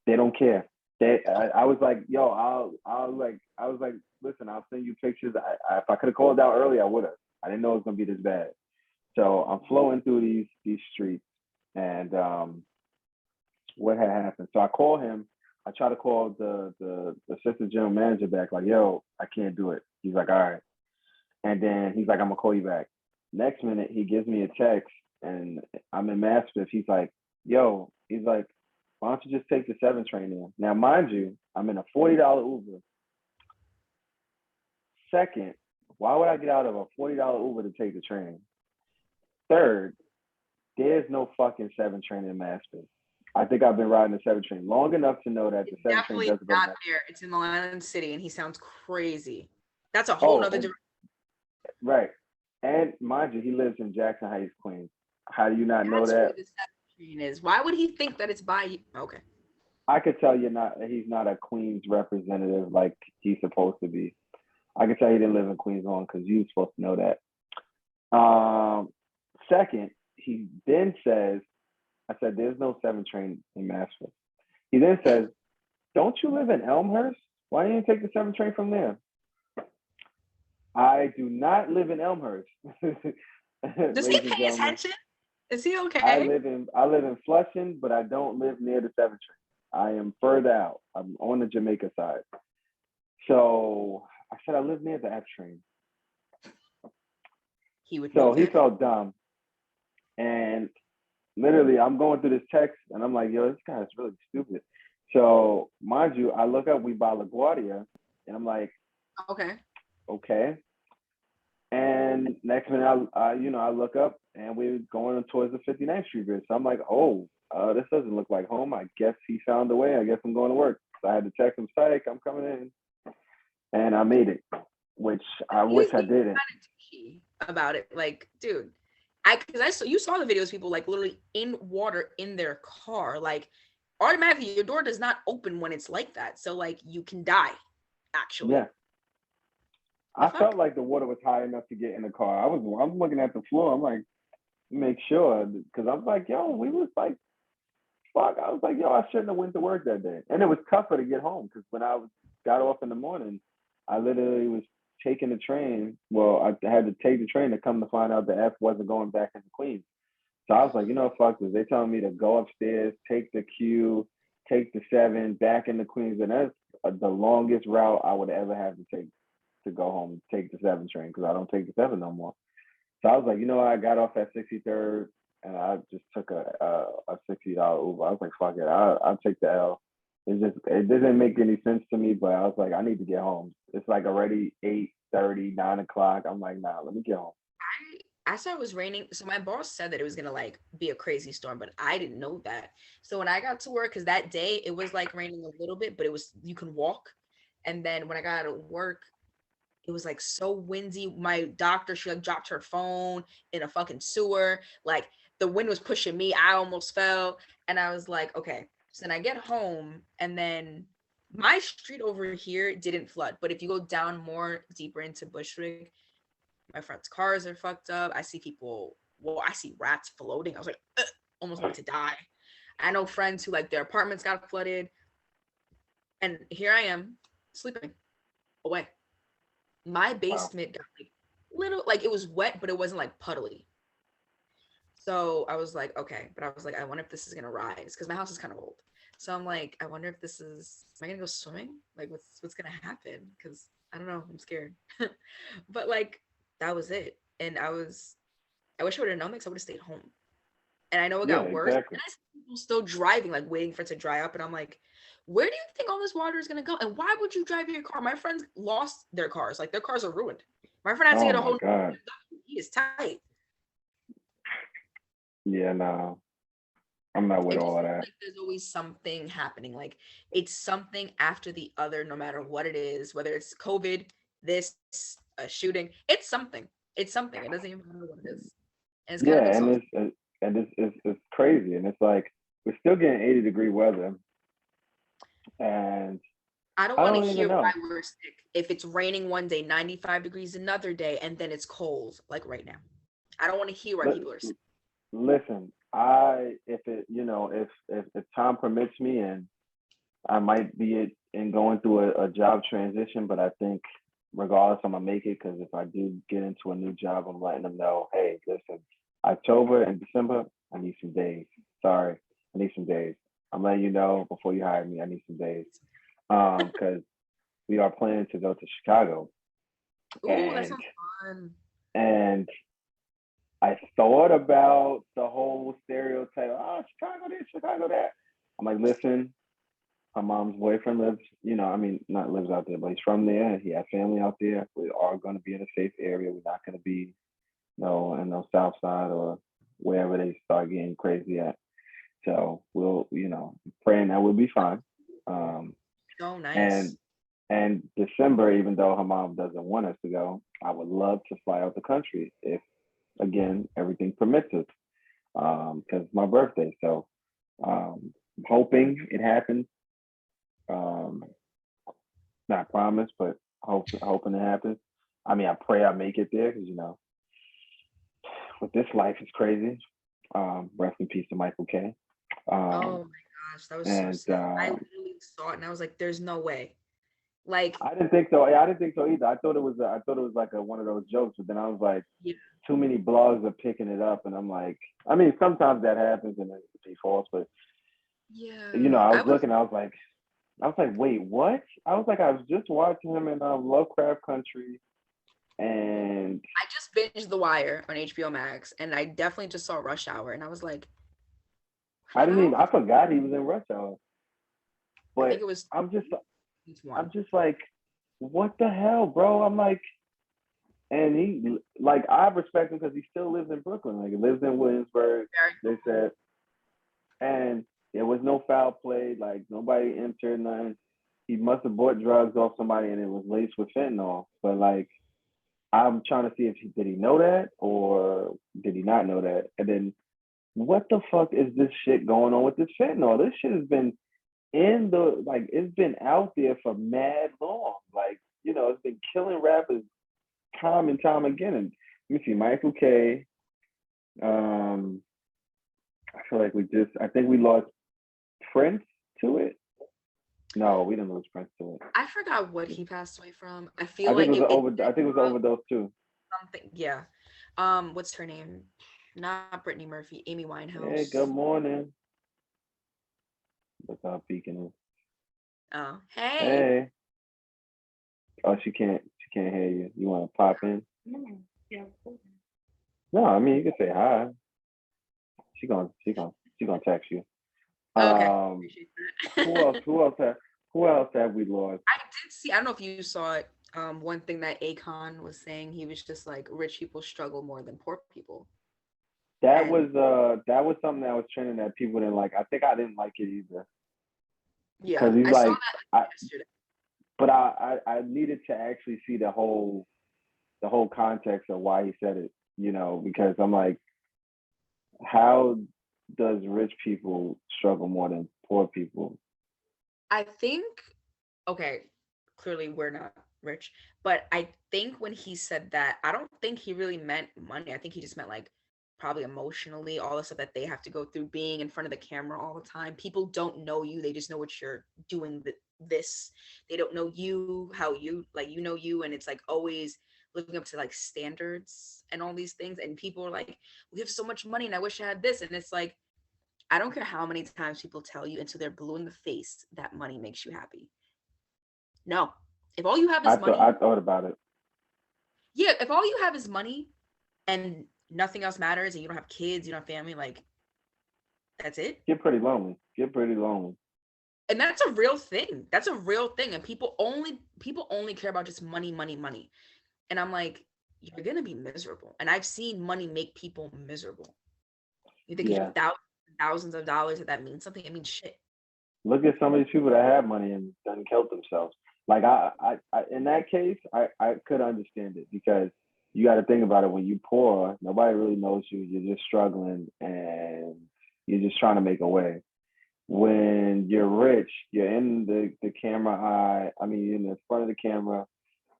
They don't care. I was like, yo, I was like, listen, I'll send you pictures. If I could have called out early, I would have. I didn't know it was gonna be this bad. So I'm flowing through these streets, and what had happened? So I call him. I try to call the assistant general manager back, like, yo, I can't do it. He's like, all right. And then he's like, I'm gonna call you back. Next minute, he gives me a text, and I'm in Maspeth. He's like, yo, he's like, why don't you just take the 7 train in? Now, mind you, I'm in a $40 Uber. Second, why would I get out of a $40 Uber to take the train? Third, there's no fucking 7 train in Maspeth. I think I've been riding the 7 train long enough to know that the It's 7 train definitely doesn't go to not Maspeth. there. It's in Long Island City, and he sounds crazy. That's a whole Oh, nother and direction. right. And mind you, he lives in Jackson Heights, Queens. How do you not know That's where that? the 7 train is. Why would he think that it's by you? Okay. I could tell he's not a Queens representative like he's supposed to be. I could tell he didn't live in Queens long because you were supposed to know that. Second, he then says, I said, there's no 7 train in Maspeth. He then says, don't you live in Elmhurst? Why didn't you take the 7 train from there? I do not live in Elmhurst. Does he Ladies and pay gentlemen, attention? Is he I okay? live in Flushing, but I don't live near the 7 train. I am further out. I'm on the Jamaica side. So I said I live near the F train. He would know So he that. felt dumb. And literally, I'm going through this text and I'm like, yo, this guy's really stupid. So mind you, I look up We by LaGuardia and I'm like, Okay. okay. And next minute, I look up and we're going towards the 59th Street Bridge. So I'm like, oh, this doesn't look like home. I guess he found a way. I guess I'm going to work. So I had to text him, psych, I'm coming in. And I made it, which I wish He's I being didn't. kind of touchy about it. Like, dude, because I saw you saw the videos, people like literally in water in their car. Like, automatically, your door does not open when it's like that. So, like, you can die, actually. Yeah. The I fuck? felt like the water was high enough to get in the car. I'm looking at the floor. I'm like, make sure, because I was like, yo, we was like, fuck. I was like, yo, I shouldn't have went to work that day. And it was tougher to get home because when got off in the morning, I literally was taking the train. Well, I had to take the train to come to find out the F wasn't going back into Queens. So I was like, you know, fuck this. They telling me to go upstairs, take the Q, take the 7 back into Queens, and that's the longest route I would ever have to take to go home. Take the 7 train because I don't take the 7 no more. So I was like, you know what? I got off at 63rd and I just took a $60 Uber. I was like, fuck it, I'll take the L. It didn't make any sense to me, but I was like, I need to get home. It's like already 8:30, 9 o'clock. I'm like, nah, let me get home. I saw it was raining. So my boss said that it was gonna like be a crazy storm, but I didn't know that. So when I got to work, because that day it was like raining a little bit, but it was you can walk. And then when I got to work, it was like so windy. My doctor, she like dropped her phone in a fucking sewer. Like the wind was pushing me. I almost fell. And I was like, okay. So then I get home and then my street over here didn't flood. But if you go down more deeper into Bushwick, my friends' cars are fucked up. I see people, well, I see rats floating. I was like, ugh, almost wanted to die. I know friends who like their apartments got flooded. And here I am sleeping away. My Wow. basement got like little, like it was wet, but it wasn't like puddly. So I was like, okay, but I was like, I wonder if this is gonna rise because my house is kind of old. So I'm like, I wonder if this is, am I gonna go swimming? Like, what's gonna happen? Because I don't know, I'm scared. But like, that was it, and I wish I would have known because I would have stayed home. And I know it Yeah, got worse. exactly. And I see people still driving, like waiting for it to dry up, and I'm like, where do you think all this water is gonna go? And why would you drive your car? My friends lost their cars, like their cars are ruined. My friend had to Oh get a my whole. God. He is tight. Yeah, no, I'm not with It all just of seems that. like there's always something happening. Like it's something after the other, no matter what it is, whether it's COVID, this, a shooting, it's something. It's something. It doesn't even matter what it is. And it's kind of Yeah, and exhausting. it's crazy, and it's like we're still getting 80-degree weather, and I don't I want to don't even hear why know. we're sick. If it's raining one day, 95 degrees another day, and then it's cold, like right now. I don't want to hear why people are sick. Listen, I if it if time permits me, and I might be in going through a job transition, but I think regardless, I'm gonna make it because if I do get into a new job, I'm letting them know, hey, listen, October and December, I need some days. Sorry, I need some days. I'm letting you know before you hire me, I need some days. Because we are planning to go to Chicago, Ooh, that and sounds fun. and I thought about the whole stereotype. Oh, Chicago this, Chicago that. I'm like, listen, my mom's boyfriend lives, I mean, not lives out there, but he's from there. He has family out there. We are going to be in a safe area. We're not going to be, in the South Side or wherever they start getting crazy at. So we'll, praying that we'll be fine. Um, So nice. and December, even though her mom doesn't want us to go, I would love to fly out the country if, again, everything permits us. Because it's my birthday, so I'm hoping it happens. Um, Not promise, but hoping it happens. I mean, I pray I make it there because with this life is crazy. Rest in peace to Michael K. Oh Um, my gosh, that was so and sad. I literally saw it and I was like, there's no way. Like, I didn't think so. I didn't think so either. I thought it was like one of those jokes, but then I was like, yeah, too many blogs are picking it up, and I'm like, I mean, sometimes that happens and it be false, but yeah. I I was was looking, I was like, wait, what? I was like, I was just watching him in Lovecraft Country, and I just binged The Wire on HBO Max and I definitely just saw Rush Hour and I was like, how? I forgot he was in Rush Hour. I But think it was I'm just each one. I'm just like, what the hell, bro? I'm like, and he like I respect him because he still lives in Brooklyn. Like he lives in Williamsburg. Very They cool. said, and there was no foul play. Like nobody entered nothing. He must have bought drugs off somebody, and it was laced with fentanyl. But like, I'm trying to see if did he know that or did he not know that? And then what the fuck is this shit going on with this fentanyl? This shit has been it's been out there for mad long. Like, it's been killing rappers time and time again. And let me see, Michael K. Um, I feel like I think we lost Prince to it. No, we didn't lose Prince to it. I forgot what he passed away from. I I feel think it like was it I think it was overdose too. something. Yeah. What's her name? Not Brittany Murphy. Amy Hey, good Winehouse. morning. Look how peeking Oh, hey. Hey. Oh, she can't hear you. You want to pop in? No, I mean you can say hi. She gonna text you. Okay. Um, Appreciate who else? that. Who else have we lost? I did see. I don't know if you saw it. One thing that Akon was saying, he was just like, rich people struggle more than poor people, and That was something that was trending that people didn't like. I think I didn't like it either yeah, because he's I saw like, that I yesterday. but I needed to actually see the whole context of why he said it. You know, because I'm like, how does rich people struggle more than poor people? I think, okay, clearly we're not rich, but I think when he said that, I don't think he really meant money. I think he just meant like probably emotionally, all the stuff that they have to go through being in front of the camera all the time. People don't know you, they just know what you're doing this. They don't know you, how you like you know you, and it's like always looking up to like standards and all these things. And people are like, we have so much money and I wish I had this. And it's like, I don't care how many times people tell you until they're blue in the face that money makes you happy. No. If all you have is I money, thought about it. yeah, if all you have is money and nothing else matters and you don't have kids, you don't have family, like that's it. Get pretty lonely. Get pretty lonely. And that's a real thing. That's a real thing. And people only care about just money, money, money. And I'm like, you're gonna be miserable. And I've seen money make people miserable. You think because you Yeah. have thousands of dollars that means something? It means shit. Look at some of these people that have money and done killed themselves. Like in that case, I could understand it because you got to think about it. When you poor, nobody really knows you. You're just struggling and you're just trying to make a way. When you're rich, you're in the camera eye. I mean, you're in the front of the camera.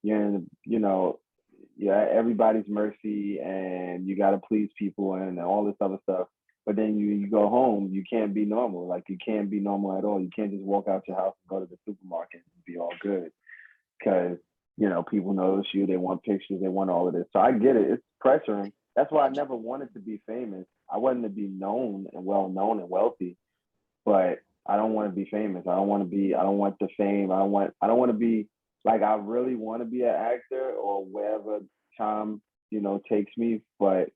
You're in, you're at everybody's mercy, and you got to please people and all this other stuff. But then you go home, you can't be normal. Like you can't be normal at all. You can't just walk out your house and go to the supermarket and be all good because people notice you. They want pictures. They want all of this. So I get it. It's pressuring. That's why I never wanted to be famous. I wanted to be known and well known and wealthy, but I don't want to be famous. I don't want to be. I don't want the fame. I don't want to be like I really want to be an actor or wherever time takes me, but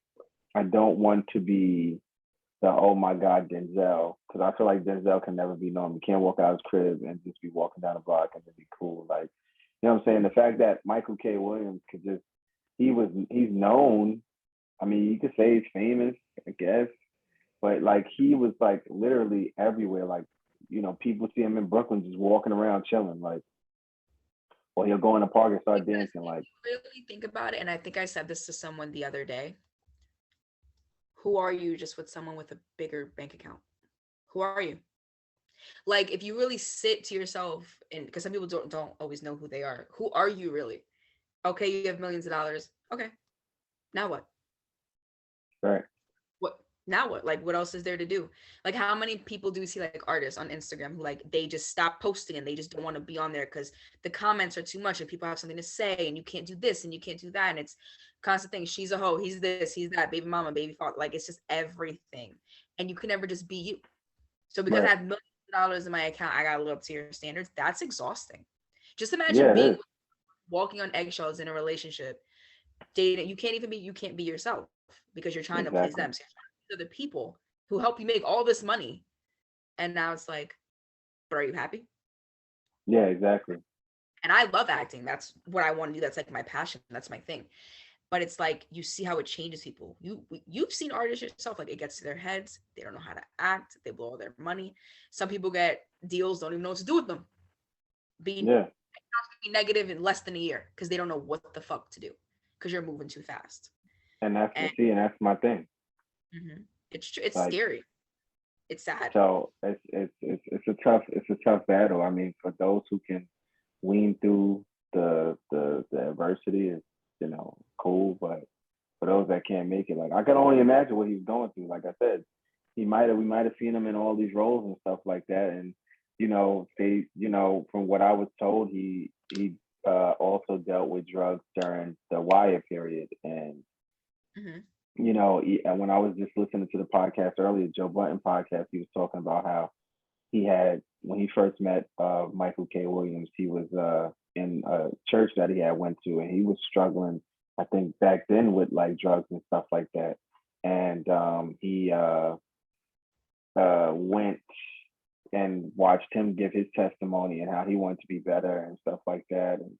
I don't want to be the oh my god Denzel because I feel like Denzel can never be known. He can't walk out his crib and just be walking down the block and then be cool. Like what I'm saying. The fact that Michael K. Williams could just he's known. I mean, you could say he's famous, I guess, but like he was like literally everywhere. Like people see him in Brooklyn just walking around chilling. Like, or he'll go in the park and start Because dancing. if Like, you really think about it, and I think I said this to someone the other day, who are you just with someone with a bigger bank account? Who are you? Like if you really sit to yourself, and because some people don't always know who they are, who are you really? Okay, you have millions of dollars. Okay, now what? right? What now what? Like what else is there to do? Like how many people do we see like artists on Instagram who like they just stop posting and they just don't want to be on there because the comments are too much and people have something to say and you can't do this and you can't do that and it's constant thing. She's a hoe, he's this, he's that, baby mama, baby father. Like it's just everything. And you can never just be you. So because I Right. have millions of dollars in my account, I gotta live up to your standards. That's exhausting. Just imagine Yeah, it being is. walking on eggshells in a relationship, dating. You can't be yourself because you're trying to please Exactly. them. So you're trying to please other people who help you make all this money. And now it's like, but are you happy? Yeah, exactly. And I love acting. That's what I want to do. That's like my passion. That's my thing. But it's like you see how it changes people. You've seen artists yourself. Like it gets to their heads. They don't know how to act. They blow all their money. Some people get deals, don't even know what to do with them. Be Yeah, negative in less than a year because they don't know what the fuck to do because you're moving too fast. And and that's my thing. it's Like, scary. It's sad. so it's a tough battle. I mean, for those who can wean through the adversity, it's cool. But for those that can't make it, like I can only imagine what he's going through. Like I said, we might have seen him in all these roles and stuff like that, and they, from what I was told, he also dealt with drugs during the Wire period, and Hmm. and when I was just listening to the podcast earlier, Joe Button podcast, he was talking about how he had when he first met Michael K. Williams, he was in a church that he had went to, and he was struggling, I think back then with like drugs and stuff like that, and he went and watched him give his testimony and how he wanted to be better and stuff like that, and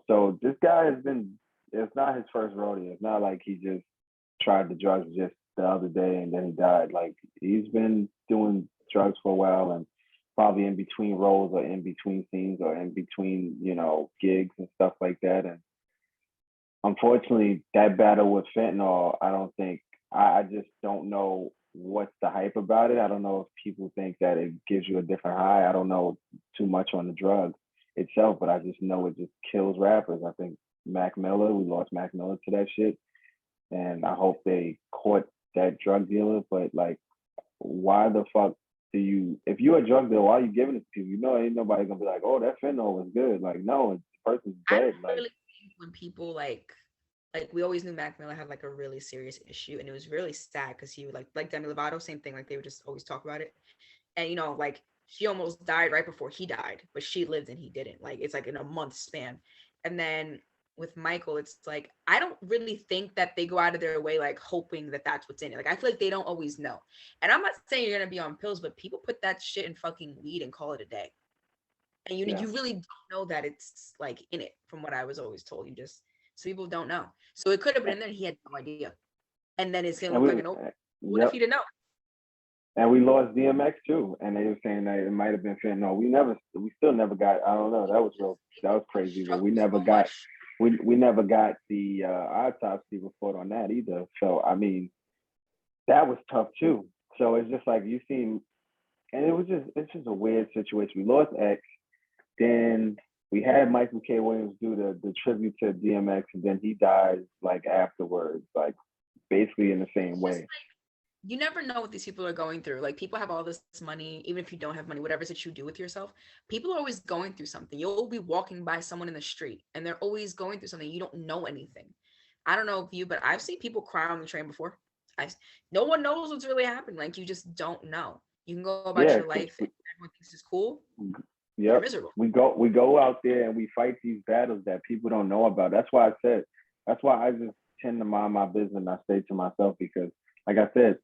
so this guy has been. It's not his first rodeo. It's not like he just tried the drugs just the other day and then he died. Like he's been doing drugs for a while and probably in between roles or in between scenes or in between, gigs and stuff like that. And unfortunately, that battle with fentanyl, I don't think I just don't know what's the hype about it. I don't know if people think that it gives you a different high. I don't know too much on the drug itself, but I just know it just kills rappers. I think Mac Miller, we lost Mac Miller to that shit, and I hope they caught that drug dealer. But like, why the fuck do you? If you're a drug dealer, why are you giving it to people? Ain't nobody gonna be like, oh, that fentanyl was good. Like, no, the person's I dead. don't Like, really think when people like we always knew Mac Miller had like a really serious issue, and it was really sad because he would like Demi Lovato, same thing. Like they would just always talk about it, and like she almost died right before he died, but she lived and he didn't. Like it's like in a month span, and then with Michael, it's like I don't really think that they go out of their way like hoping that that's what's in it. Like I feel like they don't always know, and I'm not saying you're gonna be on pills, but people put that shit in fucking weed and call it a day, and you yeah, you really don't know that it's like in it. From what I was always told, you just so people don't know. So it could have been in there. And he had no idea, and then it's gonna and look like we, an old. What if yep, he didn't know? and we lost DMX too, and they were saying that it might have been fentanyl. We still never got. I don't know. That was He crazy, but we struggled never so got. much. We never got the autopsy report on that either. So I mean, that was tough too. So it's just like you seen, and it's just a weird situation. We lost X, then we had Michael K. Williams do the tribute to DMX, and then he dies like afterwards, like basically in the same It's just way. you never know what these people are going through. Like people have all this money, even if you don't have money, whatever it is that you do with yourself, people are always going through something. You'll be walking by someone in the street and they're always going through something. You don't know anything. I don't know if you, but I've seen people cry on the train before. I no one knows what's really happening. Like you just don't know. You can go about Yeah, your because life and everyone thinks it's cool. You're yep, miserable. we go out there and we fight these battles that people don't know about. That's why I said. That's why I just tend to mind my business and I stay to myself because, like I said,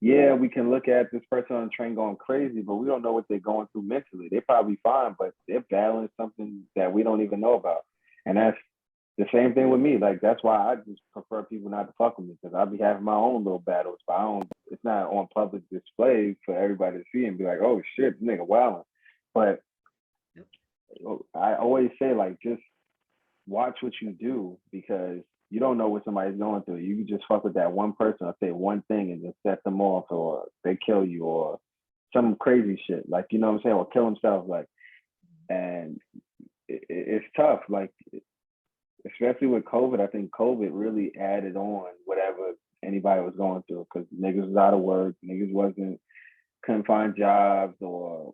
yeah, we can look at this person on the train going crazy, but we don't know what they're going through mentally. They're probably fine, but they're battling something that we don't even know about, and that's the same thing with me. Like that's why I just prefer people not to fuck with me because I be having my own little battles, but I don't. It's not on public display for everybody to see and be like, oh shit, this nigga wilding. But Yep. I always say like just watch what you do because you don't know what somebody's going through. You can just fuck with that one person or say one thing and just set them off or they kill you or some crazy shit. Like you know what I'm saying? Or kill themselves. Like and it's tough. Like especially with COVID, I think COVID really added on whatever anybody was going through because niggas was out of work, niggas wasn't couldn't find jobs or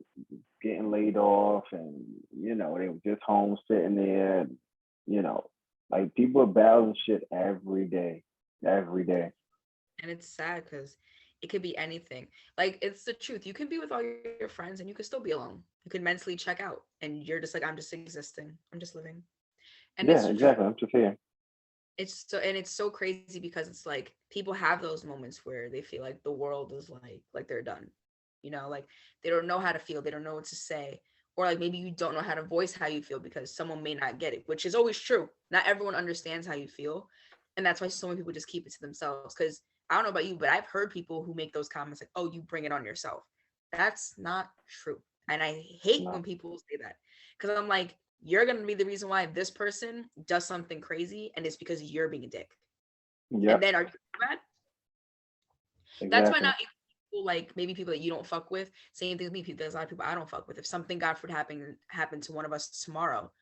getting laid off, and they were just home sitting there, and, you know, like people are battling shit every day. And it's sad because it could be anything. Like it's the truth. You can be with all your friends and you can still be alone. You can mentally check out and you're just like, I'm just existing. I'm just living. And it's Yeah, the truth. exactly. I'm just here. It's so crazy because it's like people have those moments where they feel like the world is like they're done. Like they don't know how to feel, they don't know what to say, or like maybe you don't know how to voice how you feel because someone may not get it, which is always true. Not everyone understands how you feel, and that's why so many people just keep it to themselves. Because I don't know about you, but I've heard people who make those comments like, "Oh, you bring it on yourself." That's not true, and I hate when No. people say that because I'm like, you're gonna be the reason why this person does something crazy, and it's because you're being a dick. And Yep. then are you mad? That's why Exactly. not even people like maybe people that you don't fuck with. Same thing with me. People, there's a lot of people I don't fuck with. If something God forbid happened to one of us tomorrow,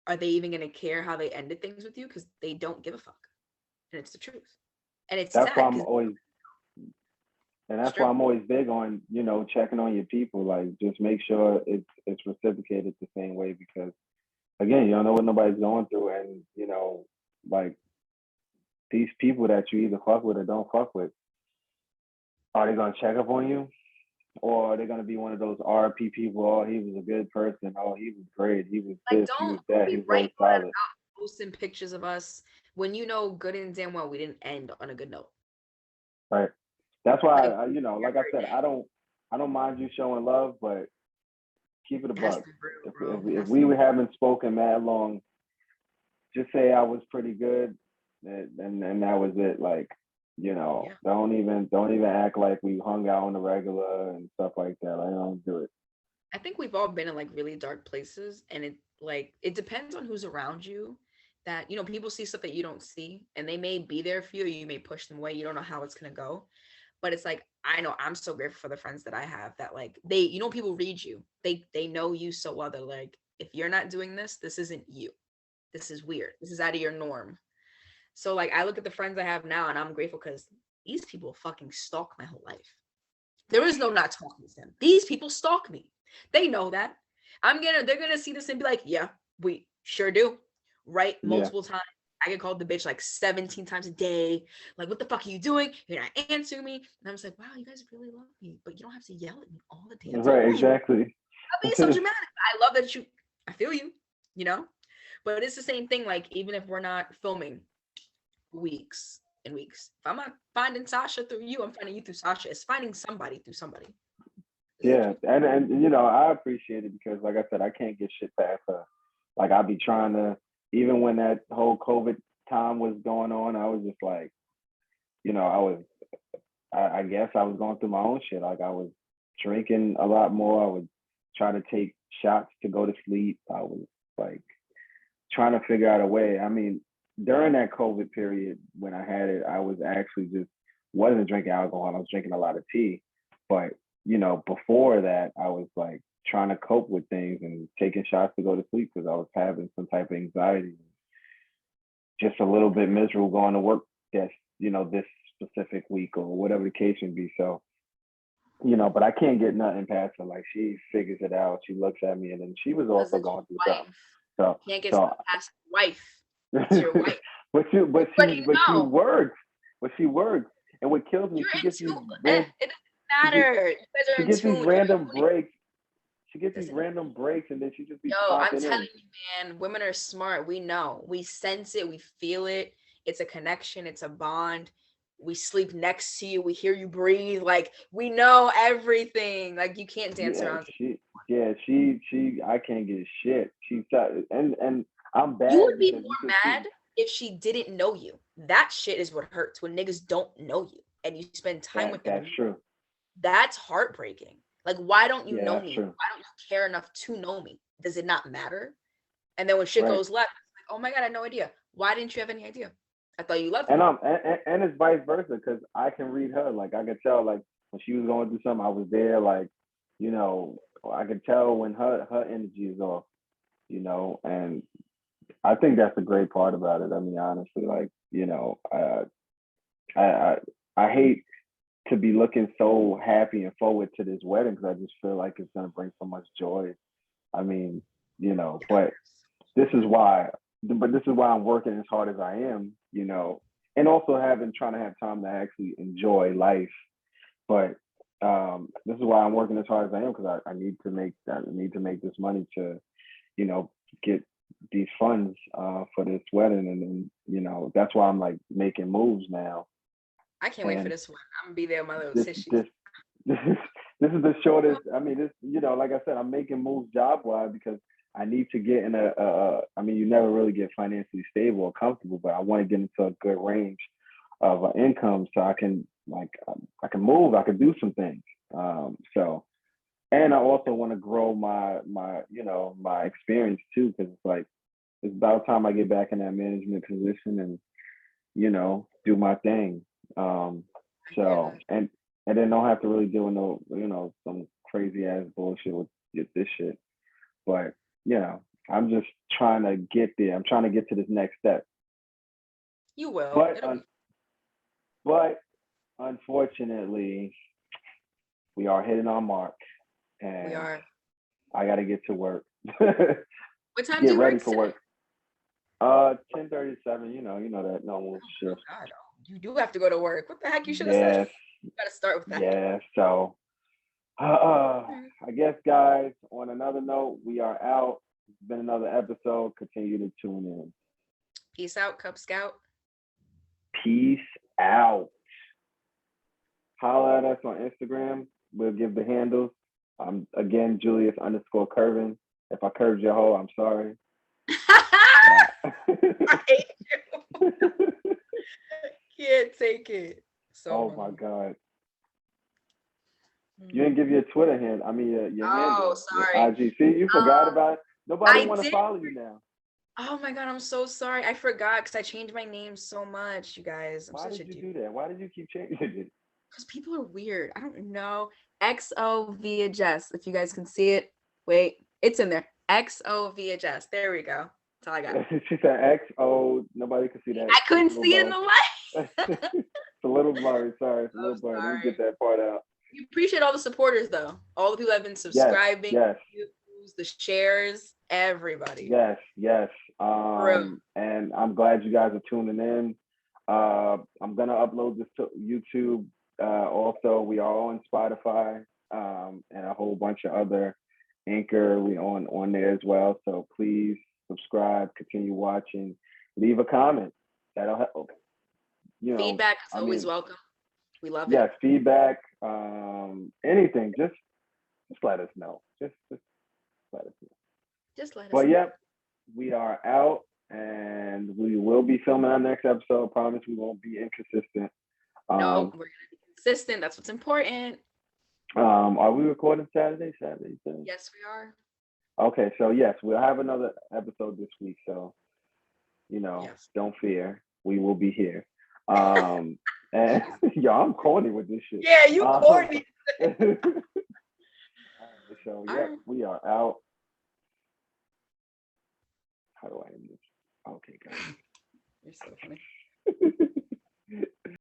are they even gonna care how they ended things with you? Because they don't give a fuck, and it's the truth. And it's That's why sad I'm because always And that's why Sure. I'm always big on, checking on your people. Like, just make sure it's reciprocated the same way, because again, you don't know what nobody's going through, and like, these people that you either fuck with or don't fuck with, are they gonna check up on you, or are they gonna be one of those RP people? Oh, he was a good person. Oh, he was great. He was Like, this. He was don't that. be He's writing very all that solid. about posting pictures of us when you know good and damn well we didn't end on a good note. Right. That's why, Like, like I said, I don't mind you showing love, but keep it a it has to buck. be real, If bro. It if, if has to we be. haven't spoken that long, just say I was pretty good, and that was it. Like, Yeah. don't even act like we hung out on the regular and stuff like that. I don't do it. I think we've all been in like really dark places, and it depends on who's around you. That people see stuff that you don't see, and they may be there for you, or you may push them away. You don't know how it's gonna go, but it's like I know I'm so grateful for the friends that I have that like people read you. They know you so well. They're like, if you're not doing this, this isn't you. This is weird. This is out of your norm. So like I look at the friends I have now, and I'm grateful because these people fucking stalk my whole life. There is no not talking to them. These people stalk me. They know that. They're gonna see this and be like, yeah, we sure do. Right? Yeah. Multiple times. I get called the bitch like 17 times a day. Like, what the fuck are you doing? You're not answering me. And I'm just like, wow, you guys really love me, but you don't have to yell at me all the damn time. Right. Exactly. Stop being so dramatic. I love that I feel you, you know? But it's the same thing, like, even if we're not filming weeks and weeks. If I'm not finding Sasha through you, I'm finding you through Sasha. It's finding somebody through somebody. Yeah, and I appreciate it, because, like I said, I can't get shit past her. Like, I be trying to, even when that whole COVID time was going on, I was just like, I was, I guess I was going through my own shit. Like, I was drinking a lot more. I would try to take shots to go to sleep. I was like trying to figure out a way. I mean, during that COVID period when I had it, I was actually just wasn't drinking alcohol. I was drinking a lot of tea. But, before that, I was like trying to cope with things and taking shots to go to sleep, because I was having some type of anxiety, just a little bit miserable going to work this specific week or whatever the case may be. So, but I can't get nothing past her. Like, she figures it out. She looks at me, and then she was Because also it's going through your something. wife. So, Can't get so stuff past your wife. It's your wife. Everybody but she know. works. But she works. And what kills me, You're she in gets these tune. weird It doesn't she get matter. You guys are she in gets these tune. You're random in tune. breaks. She It gets these doesn't. random breaks, and then she just be Yo, I'm popping telling in. you, man, women are smart. We know. We sense it. We feel it. It's a connection. It's a bond. We sleep next to you. We hear you breathe. Like, we know everything. Like, you can't dance Yeah, around. she I can't get shit. And I'm You would bad be because you more can see. mad if she didn't know you. That shit is what hurts when niggas don't know you and you spend time with them That's and true. that's heartbreaking. Like, why don't you Yeah, know that's me? true. Why don't you care enough to know me? Does it not matter? And then when shit Right. goes left, it's like, oh my God, I had no idea. Why didn't you have any idea? I thought you loved And me. it's vice versa, because I can read her. Like, I could tell, like, when she was going through something, I was there. Like, you know, I could tell when her energy is off. And I think that's the great part about it. I mean, honestly, like, I I, I hate to be looking so happy and forward to this wedding, because I just feel like it's gonna bring so much joy. I mean, but this is why this is why I'm working as hard as I am, and also trying to have time to actually enjoy life. But this is why I'm working as hard as I am, because I need to make this money to, you know, get these funds for this wedding, and then that's why I'm like making moves now. I can't wait for And this one. I'm gonna be there with my little this tissues. this this is the shortest. I mean, this, like I said, I'm making moves job wise, because I need to get in I mean, you never really get financially stable or comfortable, but I want to get into a good range of income, so I can, like, I can move, I can do some things. So, and I also want to grow my experience too, because it's like, it's about time I get back in that management position and do my thing. Um, I hear so that. and then don't have to really deal with no, some crazy ass bullshit with this shit. But I'm just trying to get there. I'm trying to get to this next step. You will. But It'll be but unfortunately, we are hitting our mark, We and are. I got to get to work. What time do Get you ready work for today? work. 10:37. You know that normal Oh shift. God, you do have to go to work. What the heck? You should have said. Yes, You got to start with that. yes. So, I guess, guys. On another note, we are out. It's been another episode. Continue to tune in. Peace out, Cub Scout. Peace out. Holla at us on Instagram. We'll give the handles. Again, Julius_Curvin. If I curved your hoe, I'm sorry. I hate you. Can't take it. So Oh my God. You didn't give your Twitter handle. I mean, your handle. Sorry. Your IG. See, you forgot about it. Nobody I want to did. follow you now. Oh my God, I'm so sorry. I forgot because I changed my name so much, you guys. I'm Why such did a you dude. do that? Why did you keep changing it? Because people are weird. I don't know. XO via Jess. If you guys can see it. Wait, it's in there. XO via Jess. There we go. That's all I got. She said XO. Nobody could see that. I couldn't see it in the light. It's a little blurry. Sorry, it's a little blurry. Let me get that part out. We appreciate all the supporters, though. All the people that have been subscribing, yes. The shares, everybody. Yes. And I'm glad you guys are tuning in. I'm gonna upload this to YouTube. Also, we are on Spotify and a whole bunch of other Anchor. We on there as well. So please subscribe, continue watching, leave a comment. That'll help. Feedback is always welcome. We love it. Yes, feedback. Anything. Just let us know. Just let us know. Just let us But know. yep, we are out, and we will be filming our next episode. Promise we won't be inconsistent. No, we're gonna be consistent. That's what's important. Are we recording Saturday? Yes, we are. Okay, so yes, we'll have another episode this week. So, Yes. don't fear, we will be here. And I'm corny with this shit. Yeah, you corny. So yep, we are out. How do I end this? Okay, guys. You're so funny.